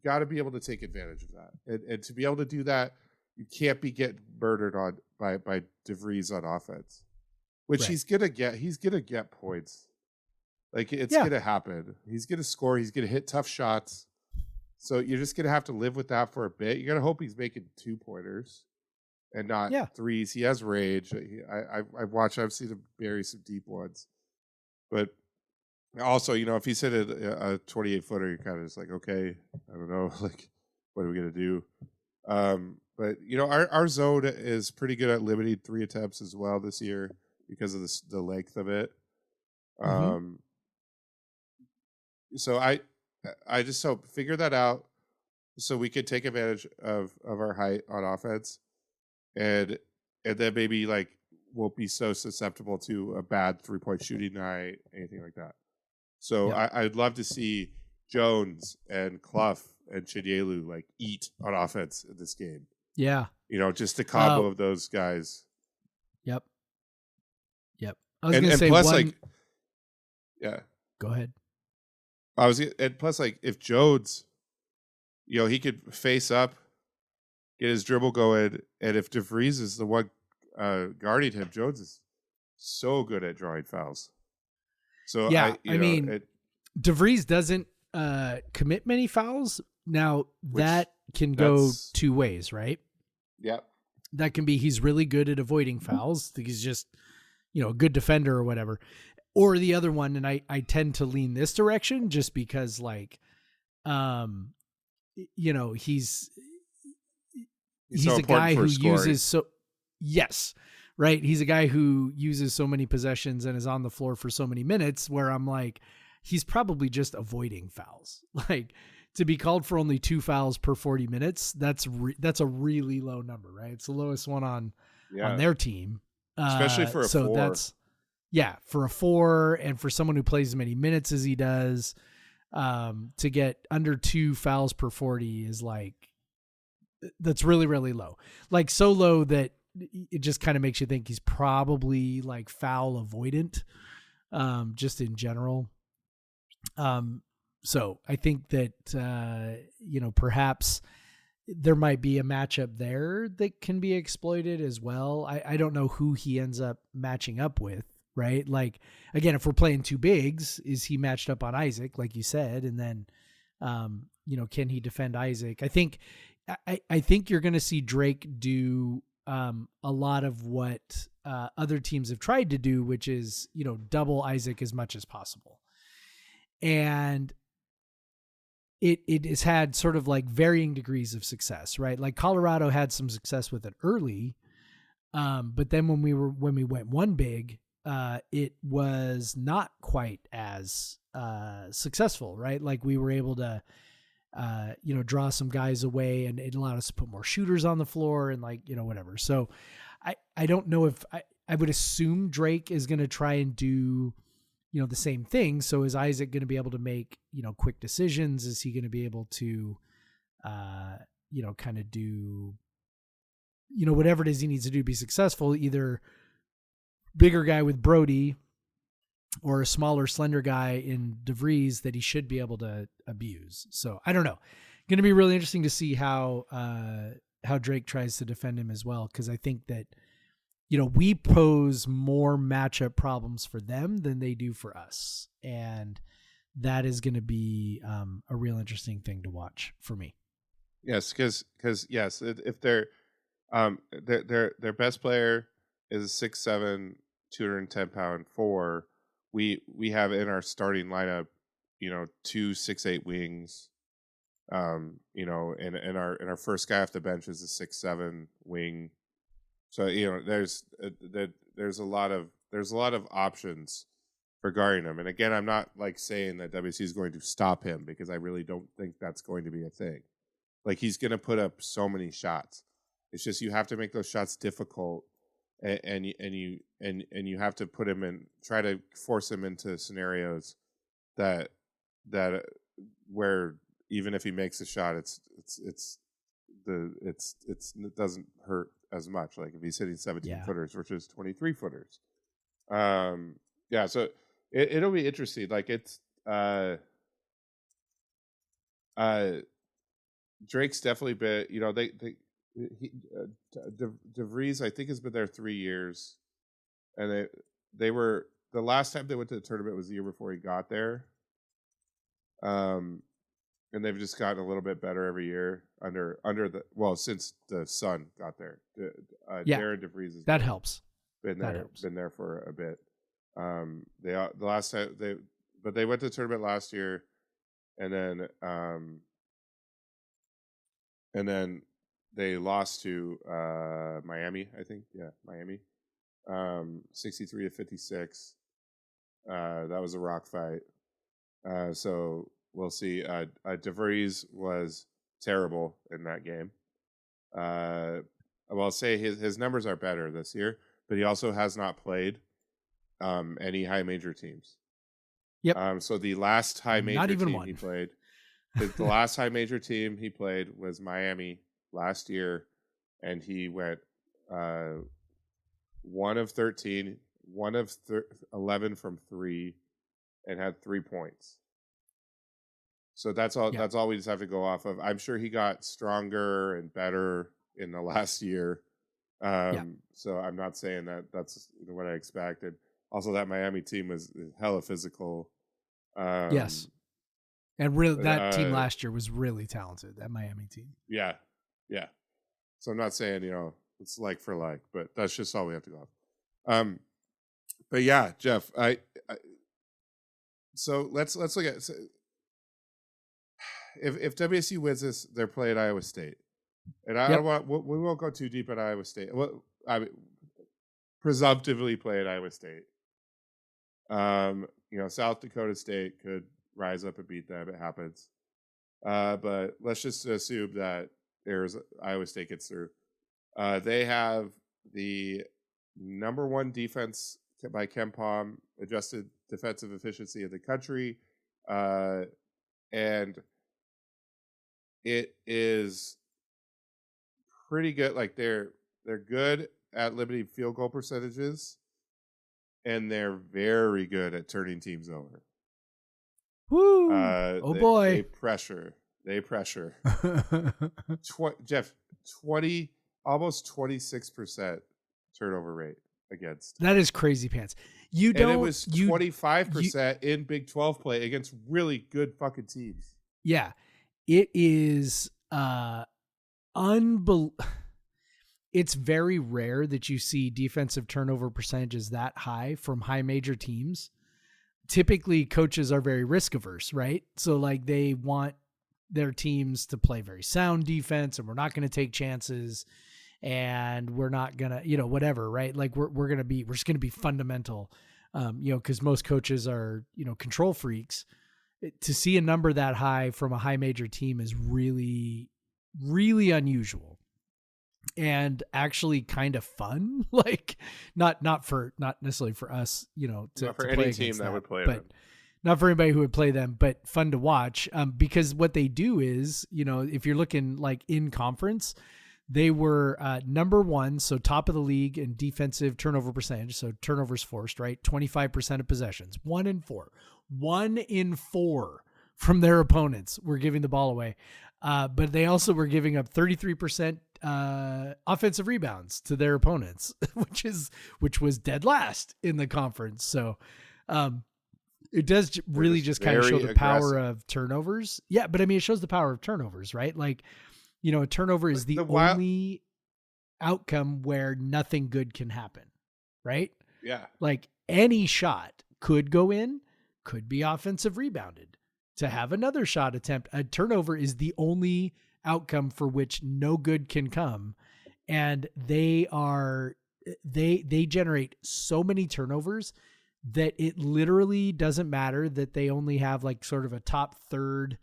[SPEAKER 4] got to be able to take advantage of that, and to be able to do that, you can't be getting murdered on by DeVries on offense, which
[SPEAKER 1] Right.
[SPEAKER 4] he's gonna get. He's gonna get points. Like it's gonna happen. He's gonna score. He's gonna hit tough shots. So you're just gonna have to live with that for a bit. You're gonna hope he's making 2-pointers and not
[SPEAKER 1] Yeah.
[SPEAKER 4] threes. He has range. I've watched. I've seen him bury some deep ones, but also, if he's hit a 28-footer, you're kind of just like, okay, I don't know, like, what are we gonna do? But our zone is pretty good at limiting 3 attempts as well this year because of the length of it. So I just hope figure that out so we could take advantage of our height on offense, and then maybe like won't be so susceptible to a bad 3-point shooting night, anything like that. So
[SPEAKER 1] Yeah.
[SPEAKER 4] I'd love to see Jones and Clough and Chinyelu like eat on offense in this game.
[SPEAKER 1] Yeah.
[SPEAKER 4] Just a combo of those guys.
[SPEAKER 1] Yep. I was going to say
[SPEAKER 4] plus,
[SPEAKER 1] one.
[SPEAKER 4] Yeah.
[SPEAKER 1] Go ahead.
[SPEAKER 4] And plus, like, if Jones, he could face up, get his dribble going, and if DeVries is the one guarding him, Jones is so good at drawing fouls. So
[SPEAKER 1] Yeah, DeVries doesn't commit many fouls. Now that can go 2 ways, right?
[SPEAKER 4] Yeah.
[SPEAKER 1] That can be he's really good at avoiding fouls. He's just, a good defender or whatever. Or the other one, and I tend to lean this direction just because, like, he's
[SPEAKER 4] so
[SPEAKER 1] a guy who
[SPEAKER 4] scoring.
[SPEAKER 1] yes, right. He's a guy who uses so many possessions and is on the floor for so many minutes where I'm like, he's probably just avoiding fouls. Like, to be called for only 2 fouls per 40 minutes, that's a really low number, right? It's the lowest one on their team.
[SPEAKER 4] Especially for a 4.
[SPEAKER 1] For a 4 and for someone who plays as many minutes as he does, to get under 2 fouls per 40 is like, that's really, really low. Like, so low that it just kind of makes you think he's probably like foul avoidant, just in general. So I think that, perhaps there might be a matchup there that can be exploited as well. I don't know who he ends up matching up with, right? Like, again, if we're playing 2 bigs, is he matched up on Isaac, like you said? And then, can he defend Isaac? I think you're going to see Drake do a lot of what other teams have tried to do, which is, double Isaac as much as possible. And it has had sort of like varying degrees of success, right? Like Colorado had some success with it early. But then when we went 1 big, it was not quite as successful, right? Like we were able to, draw some guys away, and it allowed us to put more shooters on the floor and whatever. So I don't know if I would assume Drake is going to try and do, the same thing. So is Isaac going to be able to make, quick decisions? Is he going to be able to, kind of do, whatever it is he needs to do to be successful, either bigger guy with Brody or a smaller, slender guy in DeVries that he should be able to abuse. So I don't know. Going to be really interesting to see how Drake tries to defend him as well. Cause I think that, we pose more matchup problems for them than they do for us. And that is going to be a real interesting thing to watch for me.
[SPEAKER 4] Yes. Cause yes, if their best player is a 6'7", 210-pound 4, we have in our starting lineup, 2 6'8" wings, and our first guy off the bench is a 6'7" wing. So there's a lot of options for guarding him. And again, I'm not like saying that WC is going to stop him, because I really don't think that's going to be a thing. Like, he's going to put up so many shots. It's just you have to make those shots difficult, and you have to put him in, try to force him into scenarios that where even if he makes a shot, it doesn't hurt as much. Like if he's hitting 17 footers versus 23 footers. So it'll be interesting. Like it's Drake's definitely been, DeVries, I think, has been there 3 years, and they were, the last time they went to the tournament was the year before he got there. and they've just gotten a little bit better every year since the son got there.
[SPEAKER 1] Yeah,
[SPEAKER 4] Darren DeVries has
[SPEAKER 1] that helps.
[SPEAKER 4] been
[SPEAKER 1] That
[SPEAKER 4] there,
[SPEAKER 1] helps.
[SPEAKER 4] been there for a bit. The last time they went to the tournament last year, and then they lost to Miami, I think. Yeah, Miami. 63-56. That was a rock fight. So we'll see. DeVries was terrible in that game. I'll say his numbers are better this year, but he also has not played any high major teams.
[SPEAKER 1] Yep.
[SPEAKER 4] So the last high major
[SPEAKER 1] Not even
[SPEAKER 4] team
[SPEAKER 1] one.
[SPEAKER 4] he played, the last high major team he played was Miami last year, and he went 1 of 13, 1 of 11 from 3, and had 3 points. So that's all.
[SPEAKER 1] Yeah.
[SPEAKER 4] That's all we just have to go off of. I'm sure he got stronger and better in the last year. So I'm not saying that's what I expected. Also, that Miami team was hella physical.
[SPEAKER 1] Yes. And really, that team last year was really talented, that Miami team.
[SPEAKER 4] Yeah. So I'm not saying, it's like for like, but that's just all we have to go off. But yeah, Jeff, so let's look at, if WSU wins this, they're playing Iowa State. And I don't want, we won't go too deep at Iowa State. Well, I mean, presumptively play at Iowa State. South Dakota State could rise up and beat them. It happens. But let's just assume that Iowa State gets through. They have the number 1 defense by KenPom, adjusted defensive efficiency of the country. And it is pretty good. Like they're good at limiting field goal percentages, and they're very good at turning teams over.
[SPEAKER 1] Woo! Boy.
[SPEAKER 4] They pressure. Jeff, 20, almost 26% turnover rate against.
[SPEAKER 1] That is crazy pants.
[SPEAKER 4] And it was 25% in Big 12 play against really good fucking teams.
[SPEAKER 1] Yeah. It is it's very rare that you see defensive turnover percentages that high from high major teams. Typically, coaches are very risk averse, right? So like they want their teams to play very sound defense, and we're not going to take chances, and we're not going to, whatever, right? Like we're just going to be fundamental, because most coaches are, control freaks. To see a number that high from a high major team is really, really unusual, and actually kind of fun. Like not necessarily for us,
[SPEAKER 4] not for
[SPEAKER 1] to
[SPEAKER 4] any
[SPEAKER 1] play
[SPEAKER 4] team
[SPEAKER 1] against
[SPEAKER 4] that would play
[SPEAKER 1] but
[SPEAKER 4] them.
[SPEAKER 1] Not for anybody who would play them, but fun to watch. Because what they do is, if you're looking like in conference, they were number 1, so top of the league in defensive turnover percentage. So turnovers forced, right? 25% of possessions, 1 in 4. 1 in 4 from their opponents were giving the ball away. But they also were giving up 33% offensive rebounds to their opponents, which was dead last in the conference. So it does really just kind of show the power of turnovers. Yeah, but I mean, it shows the power of turnovers, right? Like, a turnover is the only outcome where nothing good can happen, right?
[SPEAKER 4] Yeah.
[SPEAKER 1] Like any shot could go in, could be offensive rebounded. To have another shot attempt, a turnover is the only outcome for which no good can come. And they generate so many turnovers that it literally doesn't matter that they only have like sort of a top third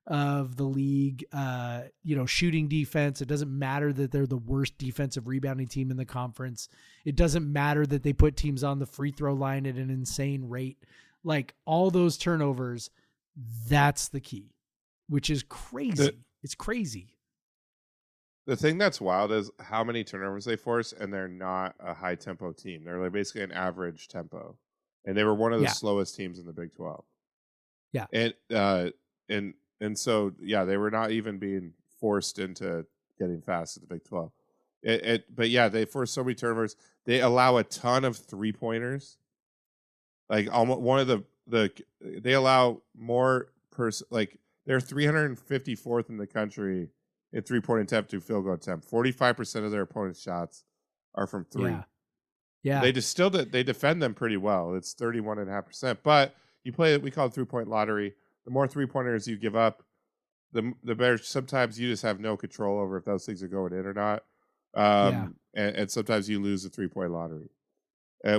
[SPEAKER 1] of the league, shooting defense. It doesn't matter that they're the worst defensive rebounding team in the conference. It doesn't matter that they put teams on the free throw line at an insane rate. Like all those turnovers, that's the key, which is crazy. It's crazy.
[SPEAKER 4] The thing that's wild is how many turnovers they force, and they're not a high tempo team. They're like basically an average tempo, and they were one of the slowest teams in the Big 12.
[SPEAKER 1] Yeah,
[SPEAKER 4] and so they were not even being forced into getting fast at the Big 12. But yeah, they force so many turnovers. They allow a ton of 3-pointers. Like almost one of they allow more like They're 354th in the country in 3-point attempt to field goal attempt. 45% of their opponent's shots are from 3.
[SPEAKER 1] Yeah.
[SPEAKER 4] They defend them pretty well. It's 31.5%. But you play we call it 3-point lottery. The more 3-pointers you give up, the better. Sometimes you just have no control over if those things are going in or not. And sometimes you lose the 3-point lottery,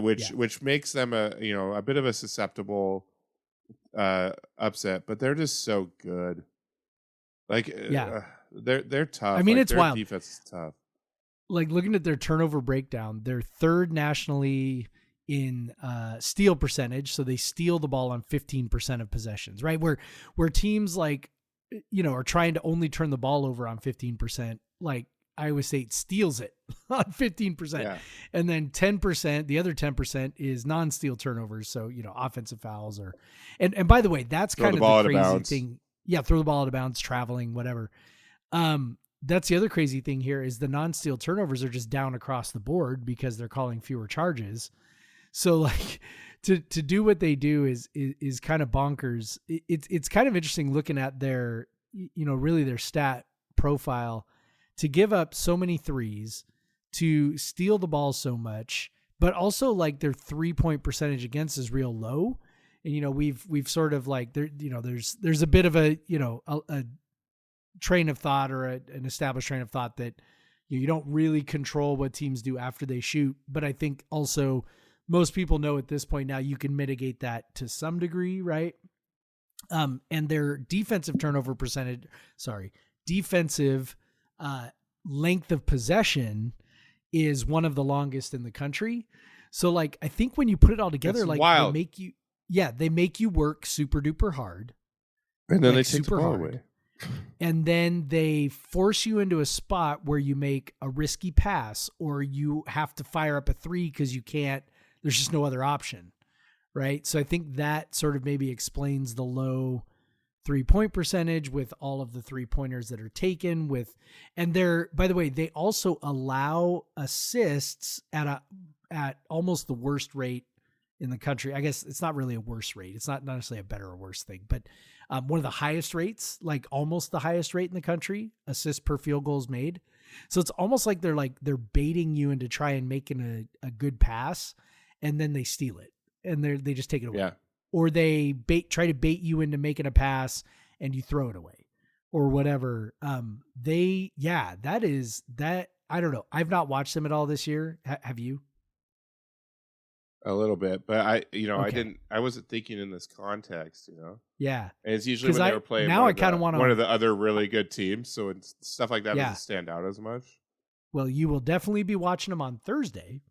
[SPEAKER 4] which makes them a bit of a susceptible upset. But they're just so good. Like they're tough.
[SPEAKER 1] I mean,
[SPEAKER 4] like,
[SPEAKER 1] it's
[SPEAKER 4] their
[SPEAKER 1] wild.
[SPEAKER 4] Defense is tough.
[SPEAKER 1] Like looking at their turnover breakdown, they're third nationally in steal percentage. So they steal the ball on 15% of possessions, right? Where teams like, are trying to only turn the ball over on 15%, like Iowa State steals it on 15%.
[SPEAKER 4] Yeah.
[SPEAKER 1] And then 10%, the other 10% is non-steal turnovers. So, offensive fouls and by the way, that's kind of the crazy thing. Yeah. Throw the ball out of bounds, traveling, whatever. That's the other crazy thing here is the non-steal turnovers are just down across the board because they're calling fewer charges. So like to do what they do is kind of bonkers. It's kind of interesting looking at their, really their stat profile to give up so many threes, to steal the ball so much, but also like their 3-point percentage against is real low. And, we've sort of like there, there's a bit of a train of thought or an established train of thought that you don't really control what teams do after they shoot. But I think also most people know at this point now you can mitigate that to some degree, right? And their defensive length of possession is one of the longest in the country. So like, I think when you put it all together,
[SPEAKER 4] it's
[SPEAKER 1] like
[SPEAKER 4] wild.
[SPEAKER 1] they make you work super duper hard.
[SPEAKER 4] And then
[SPEAKER 1] like,
[SPEAKER 4] they take the ball away.
[SPEAKER 1] And then they force you into a spot where you make a risky pass or you have to fire up a 3 because you can't, there's just no other option. Right. So I think that sort of maybe explains the low 3-point percentage with all of the 3-pointers that are taken and by the way, they also allow assists at almost the worst rate in the country. I guess it's not really a worse rate. It's not necessarily a better or worse thing, but one of the highest rates, like almost the highest rate in the country, assists per field goals made. So it's almost like they're baiting you into try and making a good pass, and then they steal it and they just take it away.
[SPEAKER 4] Yeah.
[SPEAKER 1] Or they try to bait you into making a pass and you throw it away or whatever. That is that. I don't know. I've not watched them at all this year. Have you?
[SPEAKER 4] A little bit, but
[SPEAKER 1] Okay.
[SPEAKER 4] I wasn't thinking in this context,
[SPEAKER 1] Yeah.
[SPEAKER 4] And it's usually
[SPEAKER 1] 'Cause
[SPEAKER 4] when they were playing
[SPEAKER 1] now I kinda wanna-
[SPEAKER 4] one of the other really good teams. So stuff like that
[SPEAKER 1] Yeah.
[SPEAKER 4] doesn't stand out as much.
[SPEAKER 1] Well, you will definitely be watching them on Thursday.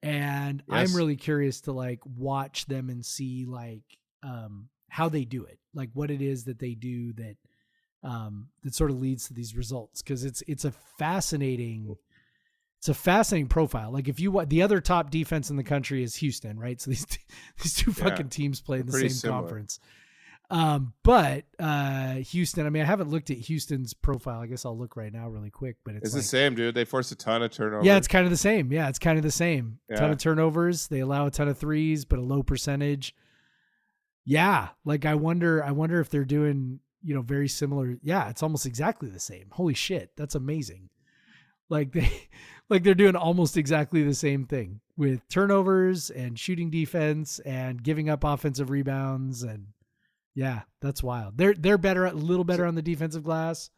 [SPEAKER 1] And
[SPEAKER 4] Yes.
[SPEAKER 1] I'm really curious to like watch them and see like how they do it, like what it is that they do that sort of leads to these results. Cause it's a fascinating profile. Like if you the other top defense in the country is Houston, right? So these two fucking teams play in the
[SPEAKER 4] Pretty
[SPEAKER 1] same
[SPEAKER 4] similar.
[SPEAKER 1] conference. But Houston, I mean, I haven't looked at Houston's profile. I guess I'll look right now really quick, but
[SPEAKER 4] It's
[SPEAKER 1] like,
[SPEAKER 4] the same, dude. They force a ton of turnovers.
[SPEAKER 1] yeah, it's kind of the same. Yeah, it's kind of the same. A ton
[SPEAKER 4] Yeah.
[SPEAKER 1] of turnovers. They allow a ton of threes, but a low percentage. Yeah, like I wonder if they're doing, very similar. Yeah, it's almost exactly the same. Holy shit, that's amazing. Like they're doing almost exactly the same thing with turnovers and shooting defense and giving up offensive rebounds, and yeah, that's wild. They're a little better on the defensive glass,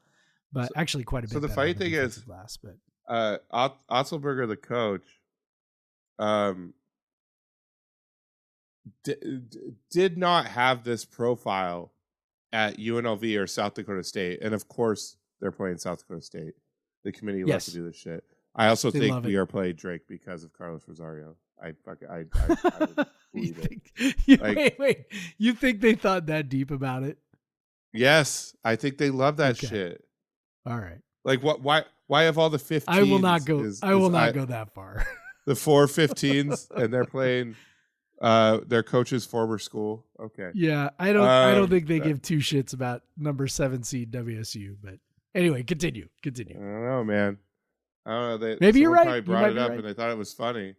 [SPEAKER 1] but actually quite a bit.
[SPEAKER 4] So the
[SPEAKER 1] better
[SPEAKER 4] funny
[SPEAKER 1] on the
[SPEAKER 4] thing
[SPEAKER 1] defensive
[SPEAKER 4] is,
[SPEAKER 1] glass, but
[SPEAKER 4] Otzelberger, the coach, did not have this profile at UNLV or South Dakota State, and of course they're playing South Dakota State. The committee loves to do this shit. I also
[SPEAKER 1] They
[SPEAKER 4] think
[SPEAKER 1] love
[SPEAKER 4] we
[SPEAKER 1] it.
[SPEAKER 4] are playing Drake because of Carlos Rosario. I would
[SPEAKER 1] You
[SPEAKER 4] believe it.
[SPEAKER 1] think,
[SPEAKER 4] Like-
[SPEAKER 1] wait, you think they thought that deep about it?
[SPEAKER 4] Yes, I think they love that
[SPEAKER 1] Okay.
[SPEAKER 4] shit.
[SPEAKER 1] All right.
[SPEAKER 4] Like what? Why have all the 15s?
[SPEAKER 1] I will not go. I will not go that far.
[SPEAKER 4] The 4 15s, and they're playing their coach's former school. Okay.
[SPEAKER 1] Yeah, I don't think they
[SPEAKER 4] that-
[SPEAKER 1] give two shits about number 7 seed WSU. But anyway, continue.
[SPEAKER 4] I don't know, man. I don't know.
[SPEAKER 1] Maybe you're
[SPEAKER 4] someone
[SPEAKER 1] right.
[SPEAKER 4] Probably
[SPEAKER 1] You
[SPEAKER 4] brought
[SPEAKER 1] might
[SPEAKER 4] it
[SPEAKER 1] be
[SPEAKER 4] up,
[SPEAKER 1] right.
[SPEAKER 4] and they thought it was funny.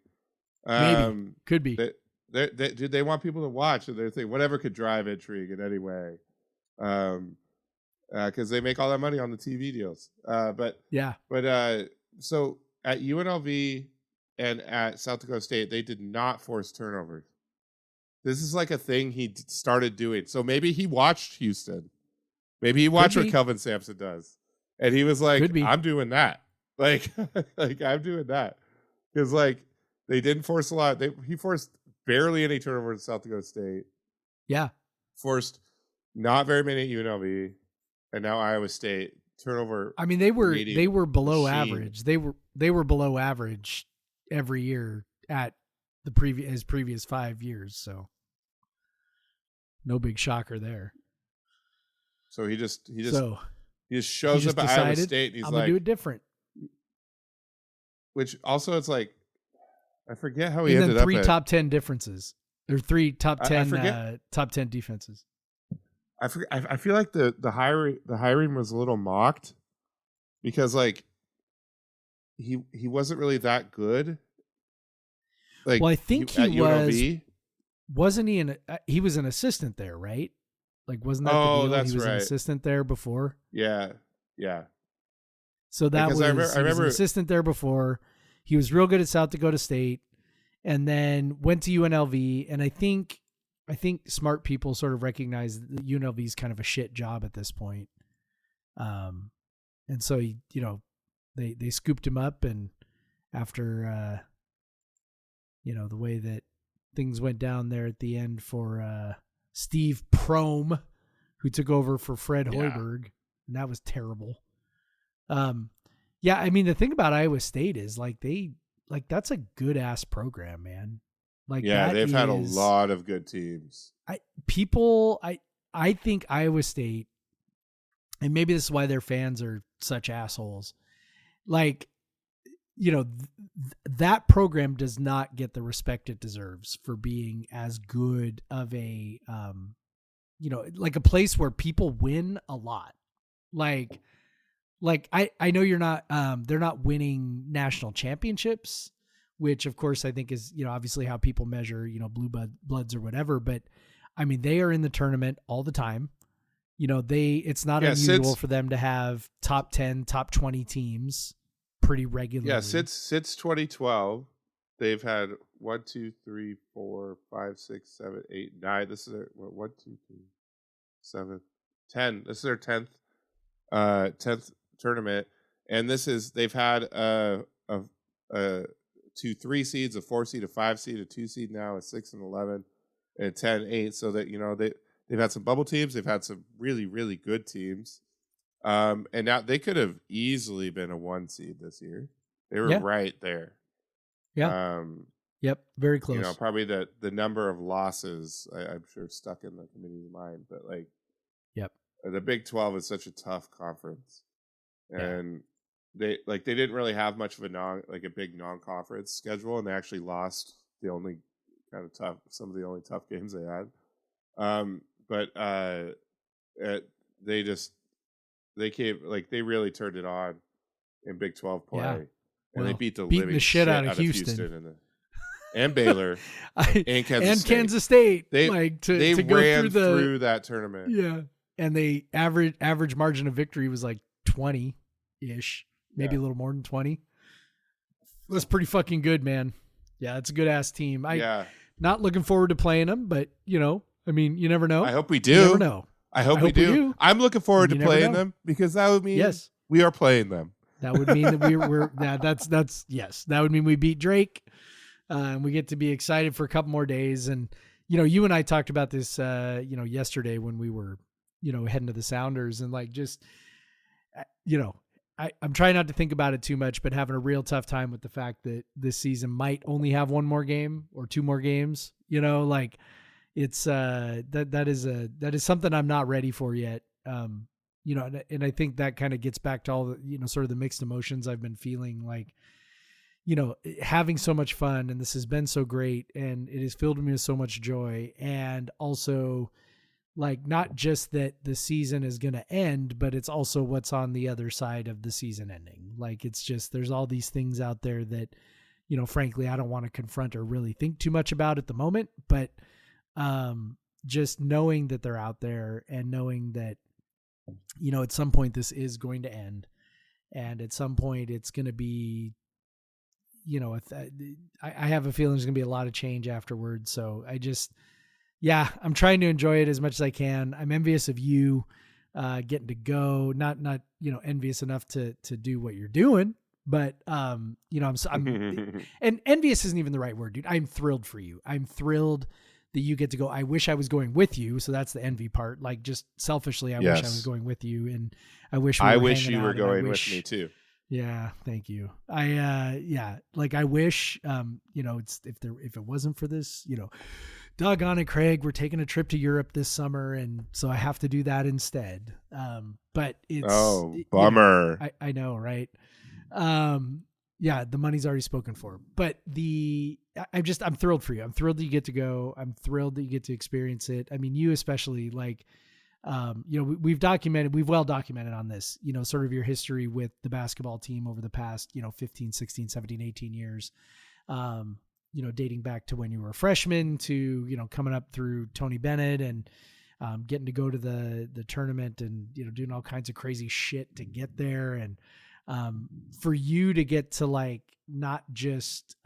[SPEAKER 1] Maybe could be.
[SPEAKER 4] Dude, they want people to watch, and they think whatever could drive intrigue in any way. because they make all that money on the TV deals. But so at UNLV and at South Dakota State, they did not force turnovers. This is like a thing he started doing. So maybe he watched Houston. Maybe he watched what Kelvin Sampson does. And he was like, I'm doing that. Like I'm doing that. Because, like, they didn't force a lot. He forced barely any turnovers at South Dakota State.
[SPEAKER 1] Yeah.
[SPEAKER 4] Forced not very many at UNLV. And now Iowa State. Turnover.
[SPEAKER 1] I mean, they were below
[SPEAKER 4] machine.
[SPEAKER 1] average. They were below average every year at his previous 5 years. So no big shocker there.
[SPEAKER 4] So he just shows up at Iowa State and he's
[SPEAKER 1] I'm
[SPEAKER 4] like,
[SPEAKER 1] gonna do it different.
[SPEAKER 4] Which also it's like, I forget how he ended up.
[SPEAKER 1] 3 top 10 differences or 3 top 10 top 10 defenses.
[SPEAKER 4] I feel like the hiring was a little mocked because like he wasn't really that good. Like,
[SPEAKER 1] well, I think he
[SPEAKER 4] UNLV.
[SPEAKER 1] Wasn't he he was an assistant there, right? Like, wasn't that the deal?
[SPEAKER 4] That's
[SPEAKER 1] he was
[SPEAKER 4] right.
[SPEAKER 1] an assistant there before.
[SPEAKER 4] Yeah.
[SPEAKER 1] So that
[SPEAKER 4] because
[SPEAKER 1] was
[SPEAKER 4] I
[SPEAKER 1] he was
[SPEAKER 4] remember
[SPEAKER 1] an assistant there before. He was real good at South Dakota State, and then went to UNLV. And I think smart people sort of recognize that UNLV is kind of a shit job at this point. And so they scooped him up, and after the way that things went down there at the end for Steve Prohm, who took over for Fred Hoiberg, and that was terrible. I mean, the thing about Iowa State is that's a good ass program, man. Like,
[SPEAKER 4] they've had a lot of good teams.
[SPEAKER 1] I think Iowa State, and maybe this is why their fans are such assholes. Like, that program does not get the respect it deserves for being as good of a, like a place where people win a lot. Like I know they're not winning national championships, which of course I think is, obviously how people measure, blue bloods or whatever. But I mean, they are in the tournament all the time. It's not unusual for them to have top 10, top 20 teams pretty regularly.
[SPEAKER 4] Yeah. Since 2012, they've had 1, 2, 3, 4, 5, 6, 7, 8, 9. This is their 1, 2, 3, 7, 10. This is their 10th tournament, and they've had a 2 3 seeds, a 4 seed, a 5 seed, a 2 seed, now a 6 and 11, and a 10 8. So that they've had some bubble teams, they've had some really really good teams, and now they could have easily been a 1 seed this year. They were right there.
[SPEAKER 1] Yeah. Yep. Very close.
[SPEAKER 4] Probably the number of losses I'm sure stuck in the committee's mind, but like,
[SPEAKER 1] yep.
[SPEAKER 4] The Big 12 is such a tough conference. And they didn't really have much of a big non-conference schedule, and they actually lost some of the only tough games they had. They really turned it on in Big 12 play, and they beat the shit out of Houston and Baylor and Kansas State. They ran through that tournament.
[SPEAKER 1] Yeah, and they average margin of victory was like 20-ish, maybe a little more than 20. That's pretty fucking good, man. Yeah, it's a good ass team. Not looking forward to playing them, but I mean, you never know.
[SPEAKER 4] I hope we do.
[SPEAKER 1] You never know.
[SPEAKER 4] I hope we do. I'm looking forward to playing them because that would mean we are playing them.
[SPEAKER 1] That would mean that we're that's yes. That would mean we beat Drake, and we get to be excited for a couple more days. And you and I talked about this, yesterday when we were, heading to the Sounders, and like just, I'm trying not to think about it too much, but having a real tough time with the fact that this season might only have 1 more game or 2 more games. Like it's that is something I'm not ready for yet. And I think that kind of gets back to all the, sort of the mixed emotions I've been feeling, like, having so much fun, and this has been so great, and it has filled me with so much joy. And also, like, not just that the season is going to end, but it's also what's on the other side of the season ending. Like, it's just, there's all these things out there that, frankly, I don't want to confront or really think too much about at the moment, but just knowing that they're out there and knowing that, at some point this is going to end, and at some point it's going to be, I have a feeling there's going to be a lot of change afterwards. So I'm trying to enjoy it as much as I can. I'm envious of you getting to go, not envious enough to do what you're doing, but I'm and envious isn't even the right word, dude. I'm thrilled for you. I'm thrilled that you get to go. I wish I was going with you. So that's the envy part. Like, just selfishly, I wish I was going with you, and I wish
[SPEAKER 4] you were going with me too.
[SPEAKER 1] Yeah, thank you. I wish it's if it wasn't for this, doggone it, Craig, we're taking a trip to Europe this summer, and so I have to do that instead. But it's
[SPEAKER 4] bummer.
[SPEAKER 1] I know, right? The money's already spoken for, but I'm thrilled for you. I'm thrilled that you get to go. I'm thrilled that you get to experience it. I mean, you especially, like, we've well documented on this, sort of your history with the basketball team over the past, 15, 16, 17, 18 years, dating back to when you were a freshman to, coming up through Tony Bennett and, getting to go to the tournament and, doing all kinds of crazy shit to get there. And, for you to get to, like, not just,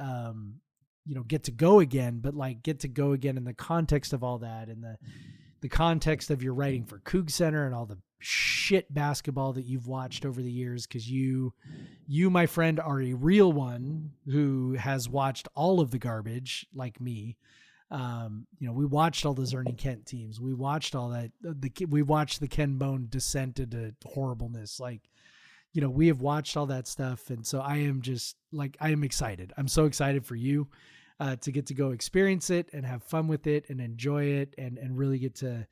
[SPEAKER 1] get to go again, but like get to go again in the context of all that, and the context of your writing for Cougs Center and all the shit basketball that you've watched over the years. Cause you, my friend, are a real one who has watched all of the garbage like me. We watched all the Zerny Kent teams. We watched all that. We watched the Ken Bone descent into horribleness. Like, we have watched all that stuff. And so I am just like, I am excited. I'm so excited for you to get to go experience it and have fun with it and enjoy it and really get to,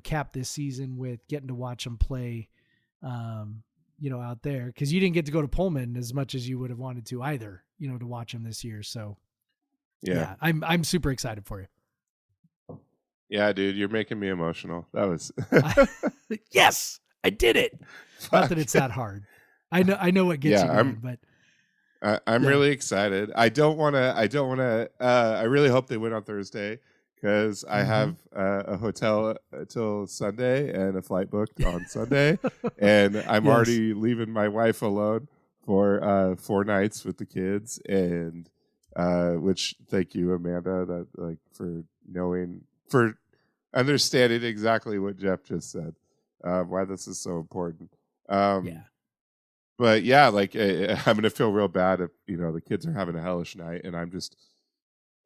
[SPEAKER 1] cap this season with getting to watch them play, out there. Cause you didn't get to go to Pullman as much as you would have wanted to either, to watch them this year. So yeah, I'm super excited for you.
[SPEAKER 4] Yeah, dude, you're making me emotional. That was
[SPEAKER 1] yes, I did it. Not that it's that hard. I know what gets you going, but
[SPEAKER 4] I'm really excited. I really hope they win on Thursday, because I have a hotel till Sunday and a flight booked on Sunday, and I'm already leaving my wife alone for 4 nights with the kids, and which, thank you, Amanda, for understanding exactly what Jeff just said, why this is so important. But yeah, like, I'm going to feel real bad if, the kids are having a hellish night and I'm just,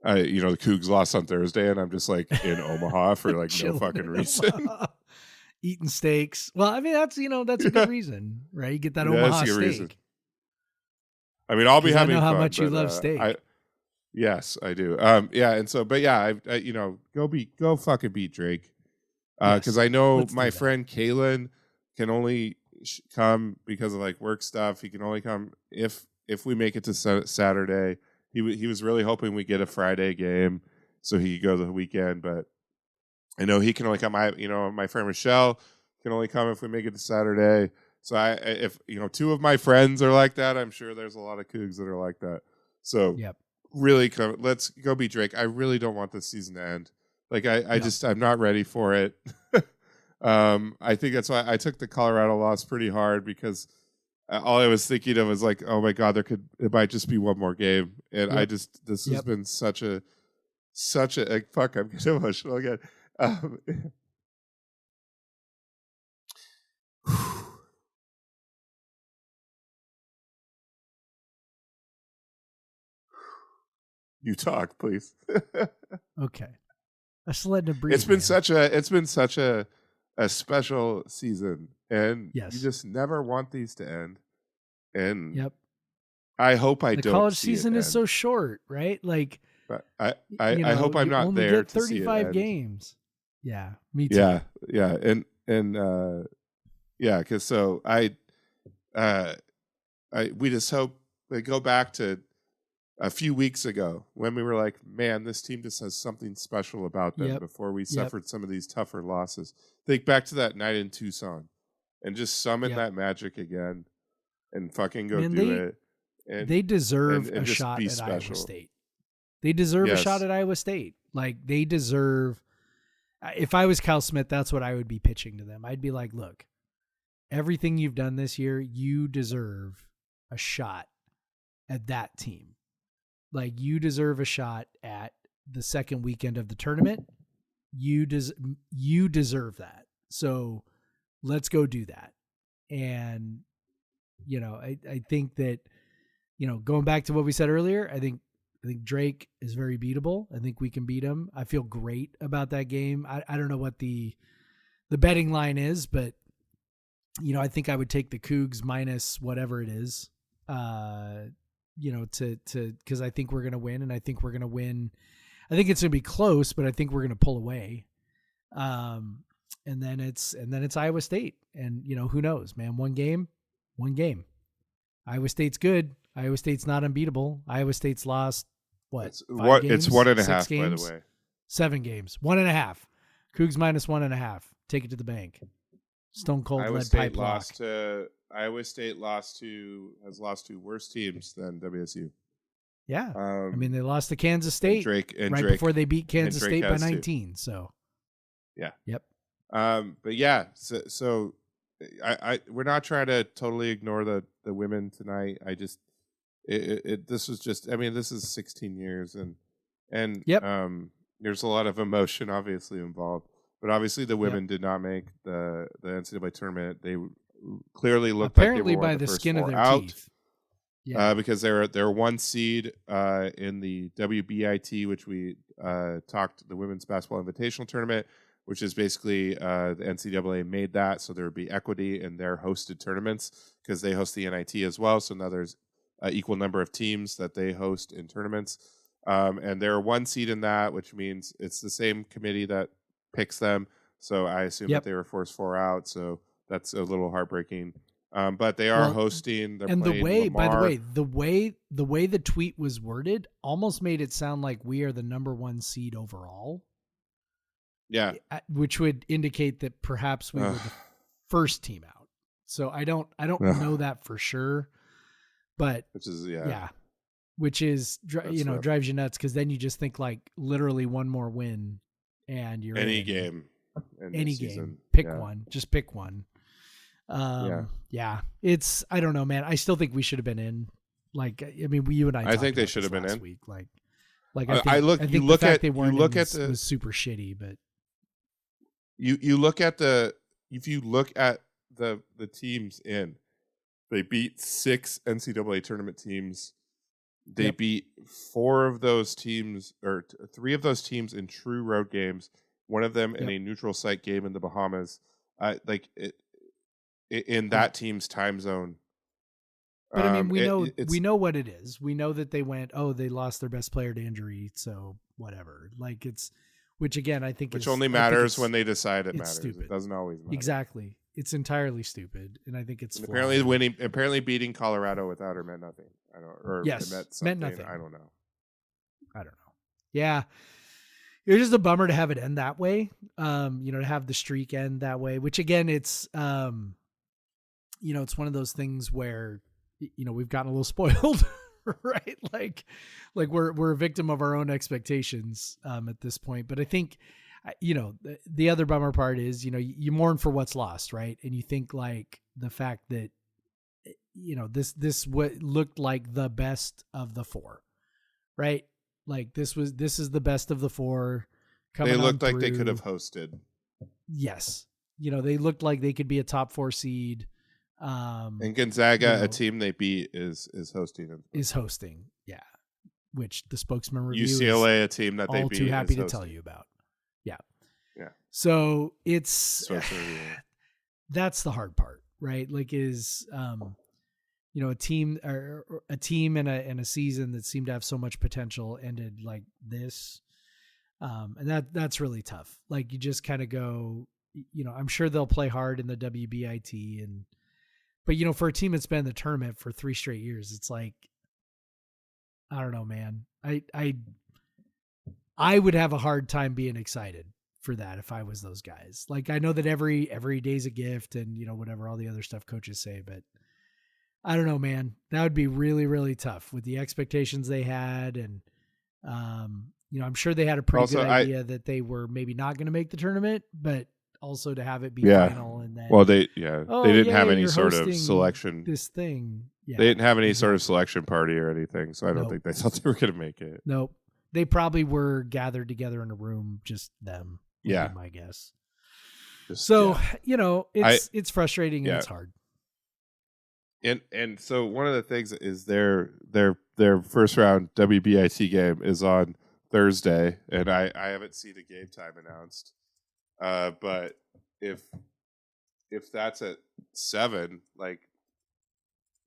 [SPEAKER 4] the Cougs lost on Thursday and I'm just like in Omaha for like no fucking reason.
[SPEAKER 1] Eating steaks. Well, I mean, that's a good reason, right? You get that Omaha steak. Reason.
[SPEAKER 4] I mean, I'll be having
[SPEAKER 1] I know how
[SPEAKER 4] fun,
[SPEAKER 1] much you love steak.
[SPEAKER 4] Yes, I do. And so, but yeah, go fucking beat Drake. Because I know my friend Kalen can only come because of like work stuff. He can only come if we make it to Saturday. He was really hoping we get a Friday game so he could go the weekend, but I know he can only come. My friend Michelle can only come if we make it to Saturday. So if 2 of my friends are like that, I'm sure there's a lot of Cougs that are like that. So really come. Let's go beat Drake. I really don't want this season to end. Like I'm not ready for it. I think that's why I took the Colorado loss pretty hard, because all I was thinking of was like, oh my God, it might just be one more game. And this has been such a fuck, I'm getting emotional again. You talk, please.
[SPEAKER 1] Okay. I just letting it breathe.
[SPEAKER 4] It's been such a special season, and you just never want these to end. And I hope I don't.
[SPEAKER 1] The college season is so short, right? Like,
[SPEAKER 4] but I hope I'm not there to see it
[SPEAKER 1] 35
[SPEAKER 4] end.
[SPEAKER 1] games. Yeah, me too.
[SPEAKER 4] Yeah, and because so we just hope they go back to a few weeks ago when we were like, man, this team just has something special about them before we suffered some of these tougher losses. Think back to that night in Tucson and just summon that magic again and fucking go it. And
[SPEAKER 1] they deserve a shot at Iowa State. They deserve a shot at Iowa State. Like, they deserve, if I was Cal Smith, that's what I would be pitching to them. I'd be like, look, everything you've done this year, you deserve a shot at that team. Like, you deserve a shot at the second weekend of the tournament. You deserve that. So let's go do that. And, I think that, going back to what we said earlier, I think Drake is very beatable. I think we can beat him. I feel great about that game. I don't know what the betting line is, but I think I would take the Cougs minus whatever it is, because I think we're going to win, and I think we're going to win. I think it's going to be close, but I think we're going to pull away. And then it's Iowa State, and who knows, man, one game. Iowa State's good. Iowa State's not unbeatable. Iowa State's lost
[SPEAKER 4] it's 1.5, by the way.
[SPEAKER 1] 7 games, 1.5. Cougs minus 1.5. Take it to the bank. Stone cold
[SPEAKER 4] Iowa
[SPEAKER 1] lead
[SPEAKER 4] State
[SPEAKER 1] pipe lock.
[SPEAKER 4] Iowa State has lost to worse teams than WSU.
[SPEAKER 1] Yeah, they lost to Kansas State before they beat Kansas State by 19. Too. So,
[SPEAKER 4] yeah,
[SPEAKER 1] yep.
[SPEAKER 4] But yeah, so we're not trying to totally ignore the women tonight. I just this was just. This is 16 years and
[SPEAKER 1] yep.
[SPEAKER 4] There's a lot of emotion obviously involved. But obviously, the women did not make the NCAA tournament. They clearly looked
[SPEAKER 1] apparently
[SPEAKER 4] like they were
[SPEAKER 1] by the skin of their
[SPEAKER 4] out,
[SPEAKER 1] teeth. Yeah,
[SPEAKER 4] because they're 1 seed in the WBIT, which we talked the Women's Basketball Invitational Tournament, which is basically the NCAA made that so there would be equity in their hosted tournaments because they host the NIT as well. So now there's an equal number of teams that they host in tournaments, and they're 1 seed in that, which means it's the same committee that picks them, so I assume that they were forced 4 out, so that's a little heartbreaking. But they are hosting. They're
[SPEAKER 1] and
[SPEAKER 4] playing
[SPEAKER 1] by the
[SPEAKER 4] Lamar.
[SPEAKER 1] way, the way the tweet was worded almost made it sound like we are the number 1 seed overall.
[SPEAKER 4] Yeah,
[SPEAKER 1] which would indicate that perhaps we were the first team out. So I don't know that for sure, but
[SPEAKER 4] which is
[SPEAKER 1] drives you nuts because then you just think like literally one more win. And you're
[SPEAKER 4] any game,
[SPEAKER 1] pick one, just pick one. It's, I don't know, man. I still think we should have been in. Like, you and I
[SPEAKER 4] think they should have been in.
[SPEAKER 1] Week. Like
[SPEAKER 4] I look at the
[SPEAKER 1] was super shitty, but
[SPEAKER 4] you look at if you look at the teams in, they beat 6 NCAA tournament teams. They beat 4 of those teams, or 3 of those teams in true road games. One of them in a neutral site game in the Bahamas. In that team's time zone.
[SPEAKER 1] But we know what it is. We know that they they lost their best player to injury, so whatever. Like which again I think
[SPEAKER 4] only matters when they decide it matters.
[SPEAKER 1] Stupid.
[SPEAKER 4] It doesn't always matter.
[SPEAKER 1] Exactly. It's entirely stupid, and I think it's
[SPEAKER 4] apparently beating Colorado without her meant nothing.
[SPEAKER 1] Meant nothing.
[SPEAKER 4] I don't know.
[SPEAKER 1] Yeah, it was just a bummer to have it end that way. To have the streak end that way, which again, it's it's one of those things where we've gotten a little spoiled, right? Like we're a victim of our own expectations at this point. But I think the other bummer part is you mourn for what's lost, right? And you think like the fact that this what looked like the best of the 4, right? Like this is the best of the 4.
[SPEAKER 4] They looked like they could have hosted.
[SPEAKER 1] Yes, they looked like they could be a top 4 seed.
[SPEAKER 4] And Gonzaga, a team they beat, is hosting.
[SPEAKER 1] Yeah. Which the spokesman review
[SPEAKER 4] UCLA, a team that they beat,
[SPEAKER 1] too happy to tell you about. Yeah. So it's that's the hard part, right? Like is a team and a season that seemed to have so much potential ended like this. And that's really tough. Like you just kind of go, I'm sure they'll play hard in the WBIT but for a team that's been in the tournament for 3 straight years, it's like, I don't know, man. I would have a hard time being excited for that if I was those guys. Like I know that every day's a gift and whatever all the other stuff coaches say, but I don't know, man. That would be really, really tough with the expectations they had. And, I'm sure they had a pretty good idea that they were maybe not going to make the tournament, but also to have it be final and
[SPEAKER 4] Well, they didn't have any
[SPEAKER 1] you're
[SPEAKER 4] sort of
[SPEAKER 1] hosting
[SPEAKER 4] selection.
[SPEAKER 1] This thing. Yeah,
[SPEAKER 4] They didn't have any sort of
[SPEAKER 1] exactly.
[SPEAKER 4] selection party or anything, so I don't
[SPEAKER 1] Nope.
[SPEAKER 4] think they thought they were going to make it.
[SPEAKER 1] Nope. They probably were gathered together in a room, just them. would be
[SPEAKER 4] Yeah.
[SPEAKER 1] my guess.
[SPEAKER 4] Just,
[SPEAKER 1] So
[SPEAKER 4] yeah.
[SPEAKER 1] it's frustrating and
[SPEAKER 4] Yeah.
[SPEAKER 1] it's hard.
[SPEAKER 4] And so one of the things is their first round WBIT game is on Thursday, and I haven't seen a game time announced. But if that's at 7, like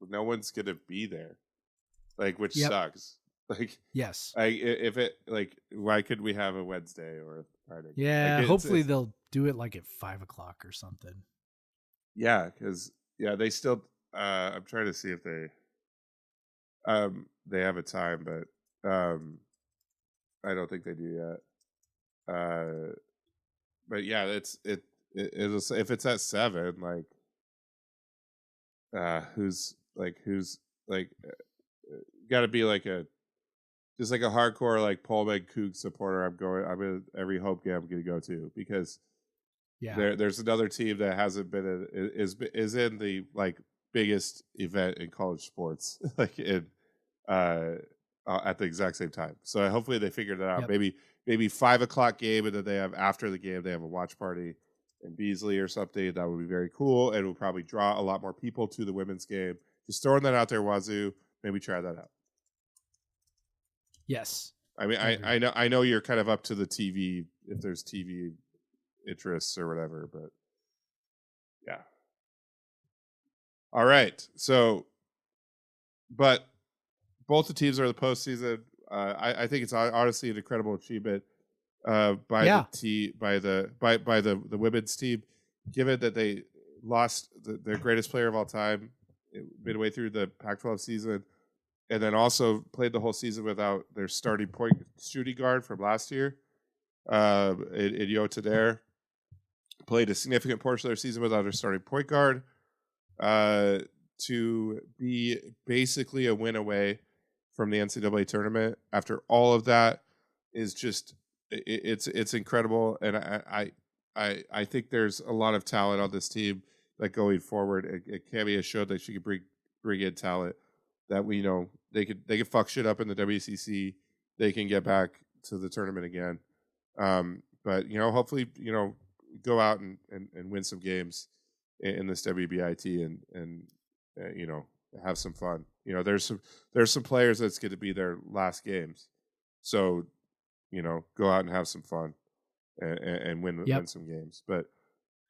[SPEAKER 4] no one's gonna be there, like which
[SPEAKER 1] Yep.
[SPEAKER 4] sucks. Like
[SPEAKER 1] Yes.
[SPEAKER 4] if it like why could we have a Wednesday or a Friday?
[SPEAKER 1] Yeah.
[SPEAKER 4] Like,
[SPEAKER 1] Hopefully they'll do it like at 5:00 or something.
[SPEAKER 4] yeah, because they still. I'm trying to see if they have a time, but I don't think they do yet. But yeah, it'll, if it's at 7, who's got to be like just like a hardcore like Pullman Cougs supporter. I'm in every home game I'm gonna go to, because
[SPEAKER 1] Yeah.
[SPEAKER 4] there's another team that hasn't been is in the like biggest event in college sports, like in at the exact same time. So hopefully they figured that out.
[SPEAKER 1] Yep.
[SPEAKER 4] Maybe 5:00 game, and then they have after the game they have a watch party in Beasley or something. That would be very cool, and will probably draw a lot more people to the women's game. Just throwing that out there, Wazoo. Maybe try that out.
[SPEAKER 1] Yes.
[SPEAKER 4] I mean, I know you're kind of up to the TV if there's TV interests or whatever, but yeah. All right. So, but both the teams are in the postseason. I think it's honestly an incredible achievement by the women's team, given that they lost their greatest player of all time midway through the Pac-12 season, and then also played the whole season without their starting point shooting guard from last year. In Yota there, played a significant portion of their season without their starting point guard. To be basically a win away from the NCAA tournament after all of that is just it's incredible, and I think there's a lot of talent on this team that going forward. Cammy has showed that she could bring in talent that we know they could fuck shit up in the WCC. They can get back to the tournament again, but hopefully go out and win some games in this WBIT and have some fun. There's some players that's going to be their last games, so go out and have some fun and win some games. But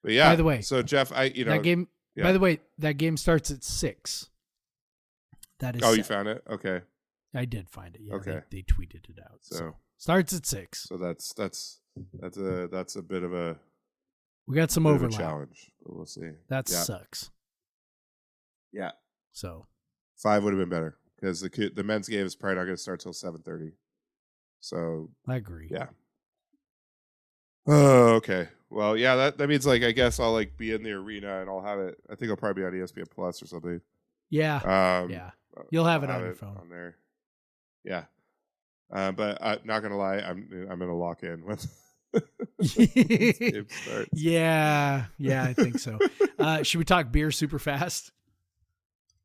[SPEAKER 4] yeah.
[SPEAKER 1] By the way,
[SPEAKER 4] so Jeff, that
[SPEAKER 1] game.
[SPEAKER 4] yeah.
[SPEAKER 1] By the way, that game starts at 6. That is.
[SPEAKER 4] Oh, you
[SPEAKER 1] set.
[SPEAKER 4] found it? Okay.
[SPEAKER 1] I did find it. Yeah.
[SPEAKER 4] Okay.
[SPEAKER 1] They tweeted it out. So starts at 6.
[SPEAKER 4] So that's a bit of a
[SPEAKER 1] We got some
[SPEAKER 4] bit of a
[SPEAKER 1] overlap.
[SPEAKER 4] challenge, but we'll see.
[SPEAKER 1] That
[SPEAKER 4] Yeah.
[SPEAKER 1] sucks.
[SPEAKER 4] Yeah.
[SPEAKER 1] So
[SPEAKER 4] 5 would have been better because the men's game is probably not going to start till 7:30. So
[SPEAKER 1] I agree.
[SPEAKER 4] yeah. Oh, okay. Well, yeah, that means I guess I'll be in the arena and I'll have it. I think I'll probably be on ESPN Plus or something.
[SPEAKER 1] Yeah. Yeah. You'll have it on your phone.
[SPEAKER 4] on there. Yeah. But I'm not gonna lie, I'm gonna lock in when it starts.
[SPEAKER 1] Yeah, I think so. Should we talk beer super fast?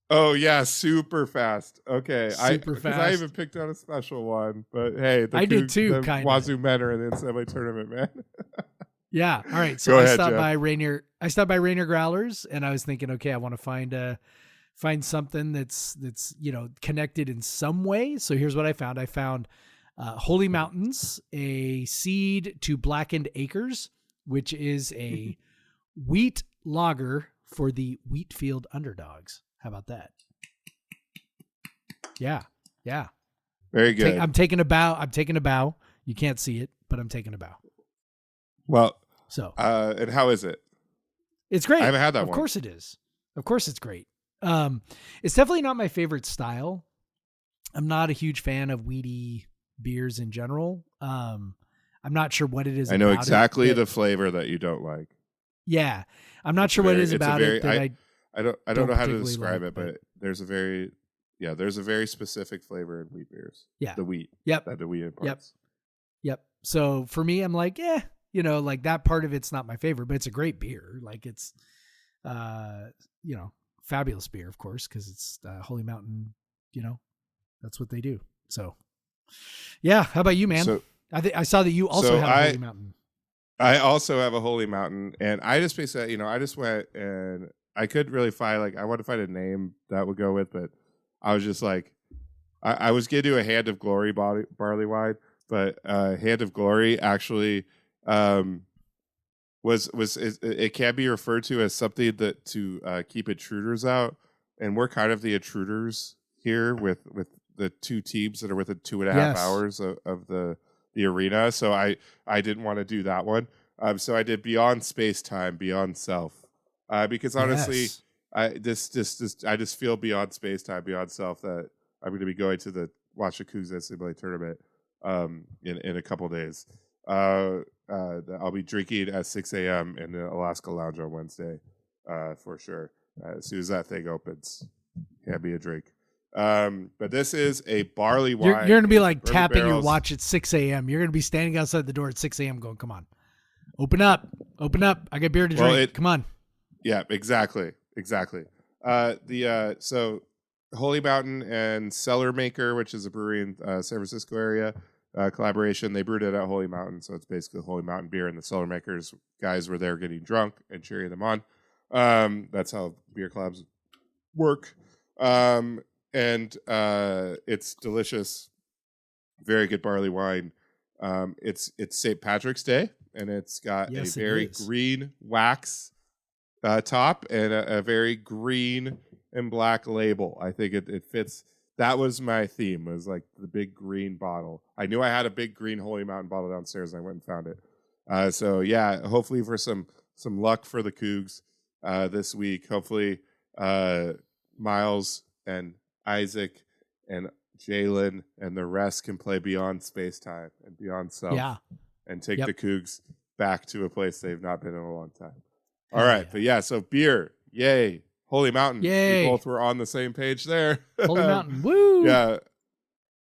[SPEAKER 4] Oh yeah, super fast. Okay,
[SPEAKER 1] Super
[SPEAKER 4] because I
[SPEAKER 1] fast.
[SPEAKER 4] even picked out a special one, but hey,
[SPEAKER 1] I did too,
[SPEAKER 4] The
[SPEAKER 1] kinda.
[SPEAKER 4] Wazoo men are in the NCAA tournament, man.
[SPEAKER 1] Yeah. All right. So
[SPEAKER 4] Go
[SPEAKER 1] I
[SPEAKER 4] ahead,
[SPEAKER 1] stopped
[SPEAKER 4] Jeff.
[SPEAKER 1] by Rainier. I stopped by Rainier Growlers, and I was thinking, okay, I want to find something that's connected in some way. So here's what I found. I found Holy Mountains, a seed to Blackened Acres, which is a wheat lager for the Wheatfield Underdogs. How about that? Yeah.
[SPEAKER 4] Very good.
[SPEAKER 1] I'm taking a bow. You can't see it, but I'm taking a bow.
[SPEAKER 4] Well,
[SPEAKER 1] So
[SPEAKER 4] and how is it?
[SPEAKER 1] it's great.
[SPEAKER 4] I haven't had that
[SPEAKER 1] Of
[SPEAKER 4] one.
[SPEAKER 1] course it is. Of course it's great. It's definitely not my favorite style. I'm not a huge fan of wheaty beers in general. I'm not sure what it is.
[SPEAKER 4] I know
[SPEAKER 1] about
[SPEAKER 4] exactly
[SPEAKER 1] it that-
[SPEAKER 4] the flavor that you don't like.
[SPEAKER 1] Yeah, I'm not sure what it is
[SPEAKER 4] it's a
[SPEAKER 1] about
[SPEAKER 4] very-
[SPEAKER 1] it that
[SPEAKER 4] I don't
[SPEAKER 1] don't
[SPEAKER 4] know how to
[SPEAKER 1] particularly
[SPEAKER 4] describe
[SPEAKER 1] like,
[SPEAKER 4] it, but there's a very specific flavor in wheat beers.
[SPEAKER 1] Yeah.
[SPEAKER 4] The wheat.
[SPEAKER 1] Yep.
[SPEAKER 4] That the wheat imparts.
[SPEAKER 1] Yep. So for me, I'm like, that part of it's not my favorite, but it's a great beer. Like it's fabulous beer, of course, because it's Holy Mountain. That's what they do. So, yeah. How about you, man?
[SPEAKER 4] So,
[SPEAKER 1] I saw that you also have a Holy Mountain.
[SPEAKER 4] I also have a Holy Mountain, and I just basically, I just went and I couldn't really find I wanted to find a name that would go with, but I was just like, I was gonna do a Hand of Glory barley wine, but Hand of Glory actually it can be referred to as something that to keep intruders out, and we're kind of the intruders here with the two teams that are within 2.5 hours of the arena. So I didn't want to do that one. So I did Beyond Space Time, Beyond Self, because honestly, I just feel Beyond Space Time, Beyond Self that I'm going to be going to watch the Cougs NCAA Tournament in a couple days. I'll be drinking at 6 a.m. in the Alaska Lounge on Wednesday, for sure. As soon as that thing opens, can't be a drink. But this is a barley wine.
[SPEAKER 1] You're going to be like tapping
[SPEAKER 4] barrels.
[SPEAKER 1] your watch at 6 a.m. You're going to be standing outside the door at 6 a.m. going, come on, open up. I got beer to drink. Come on. Yeah,
[SPEAKER 4] exactly. So Holy Mountain and Cellar Maker, which is a brewery in San Francisco area, collaboration. They brewed it at Holy Mountain, so it's basically Holy Mountain beer, and the Cellar Makers guys were there getting drunk and cheering them on. That's how beer collabs work. And it's delicious, very good barley wine. It's St. Patrick's Day, and it's got a very green wax top and a very green and black label. I think it fits. That was my theme, was like the big green bottle. I knew I had a big green Holy Mountain bottle downstairs, and I went and found it. So yeah, hopefully for some luck for the Cougs this week. Hopefully Miles and Isaac and Jalen and the rest can play Beyond Space Time and Beyond Self, and take the Cougs back to a place they've not been in a long time. All right, but yeah, so beer, yay. Holy Mountain, yay. We both were on the same page there.
[SPEAKER 1] Holy Mountain, woo!
[SPEAKER 4] Yeah,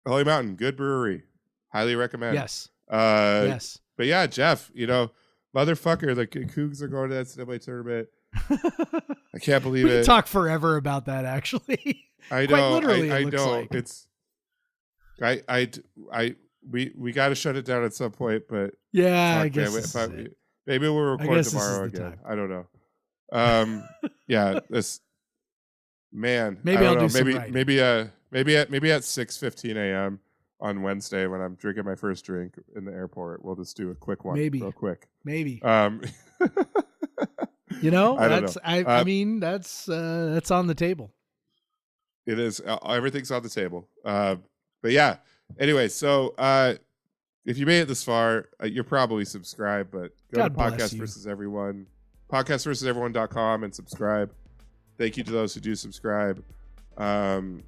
[SPEAKER 4] Holy Mountain, good brewery, highly recommend.
[SPEAKER 1] Yes.
[SPEAKER 4] But yeah, Jeff, motherfucker, the Cougs are going to the NCAA tournament. I can't believe it.
[SPEAKER 1] We can talk forever about that, actually.
[SPEAKER 4] I know.
[SPEAKER 1] Quite literally,
[SPEAKER 4] I
[SPEAKER 1] it looks
[SPEAKER 4] know.
[SPEAKER 1] like.
[SPEAKER 4] It's. We got to shut it down at some point, but
[SPEAKER 1] I guess
[SPEAKER 4] maybe we'll record tomorrow again. I don't know. Yeah, this man.
[SPEAKER 1] Maybe I'll do
[SPEAKER 4] maybe
[SPEAKER 1] some writing.
[SPEAKER 4] maybe at 6:15 a.m. on Wednesday when I'm drinking my first drink in the airport, we'll just do a quick one, real quick.
[SPEAKER 1] Maybe.
[SPEAKER 4] I
[SPEAKER 1] mean, that's on the table.
[SPEAKER 4] It is. Everything's on the table. But yeah. Anyway, so if you made it this far, you're probably subscribed. But go to Podcast Versus Everyone, podcastversuseveryone.com, and subscribe. Thank you to those who do subscribe. To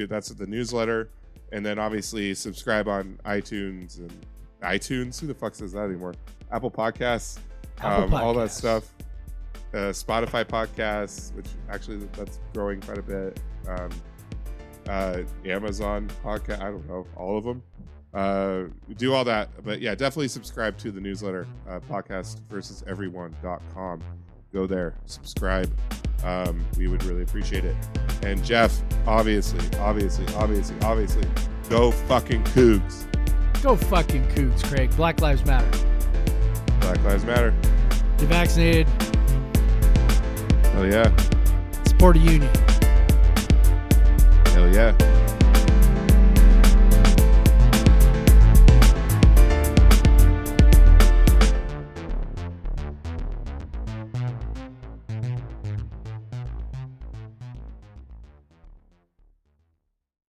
[SPEAKER 4] that's the newsletter, and then obviously subscribe on iTunes and iTunes. Who the fuck says that anymore? Apple Podcasts, all that stuff. Spotify podcasts, which actually that's growing quite a bit. Amazon podcast, I don't know, all of them. Do all that, but yeah, definitely subscribe to the newsletter, podcastversuseveryone.com. Go there, subscribe. We would really appreciate it. And Jeff, obviously, go fucking Cougs.
[SPEAKER 1] Go fucking Cougs, Craig. Black Lives Matter.
[SPEAKER 4] Black Lives Matter.
[SPEAKER 1] Get vaccinated.
[SPEAKER 4] Hell yeah.
[SPEAKER 1] Support a union.
[SPEAKER 4] Hell yeah.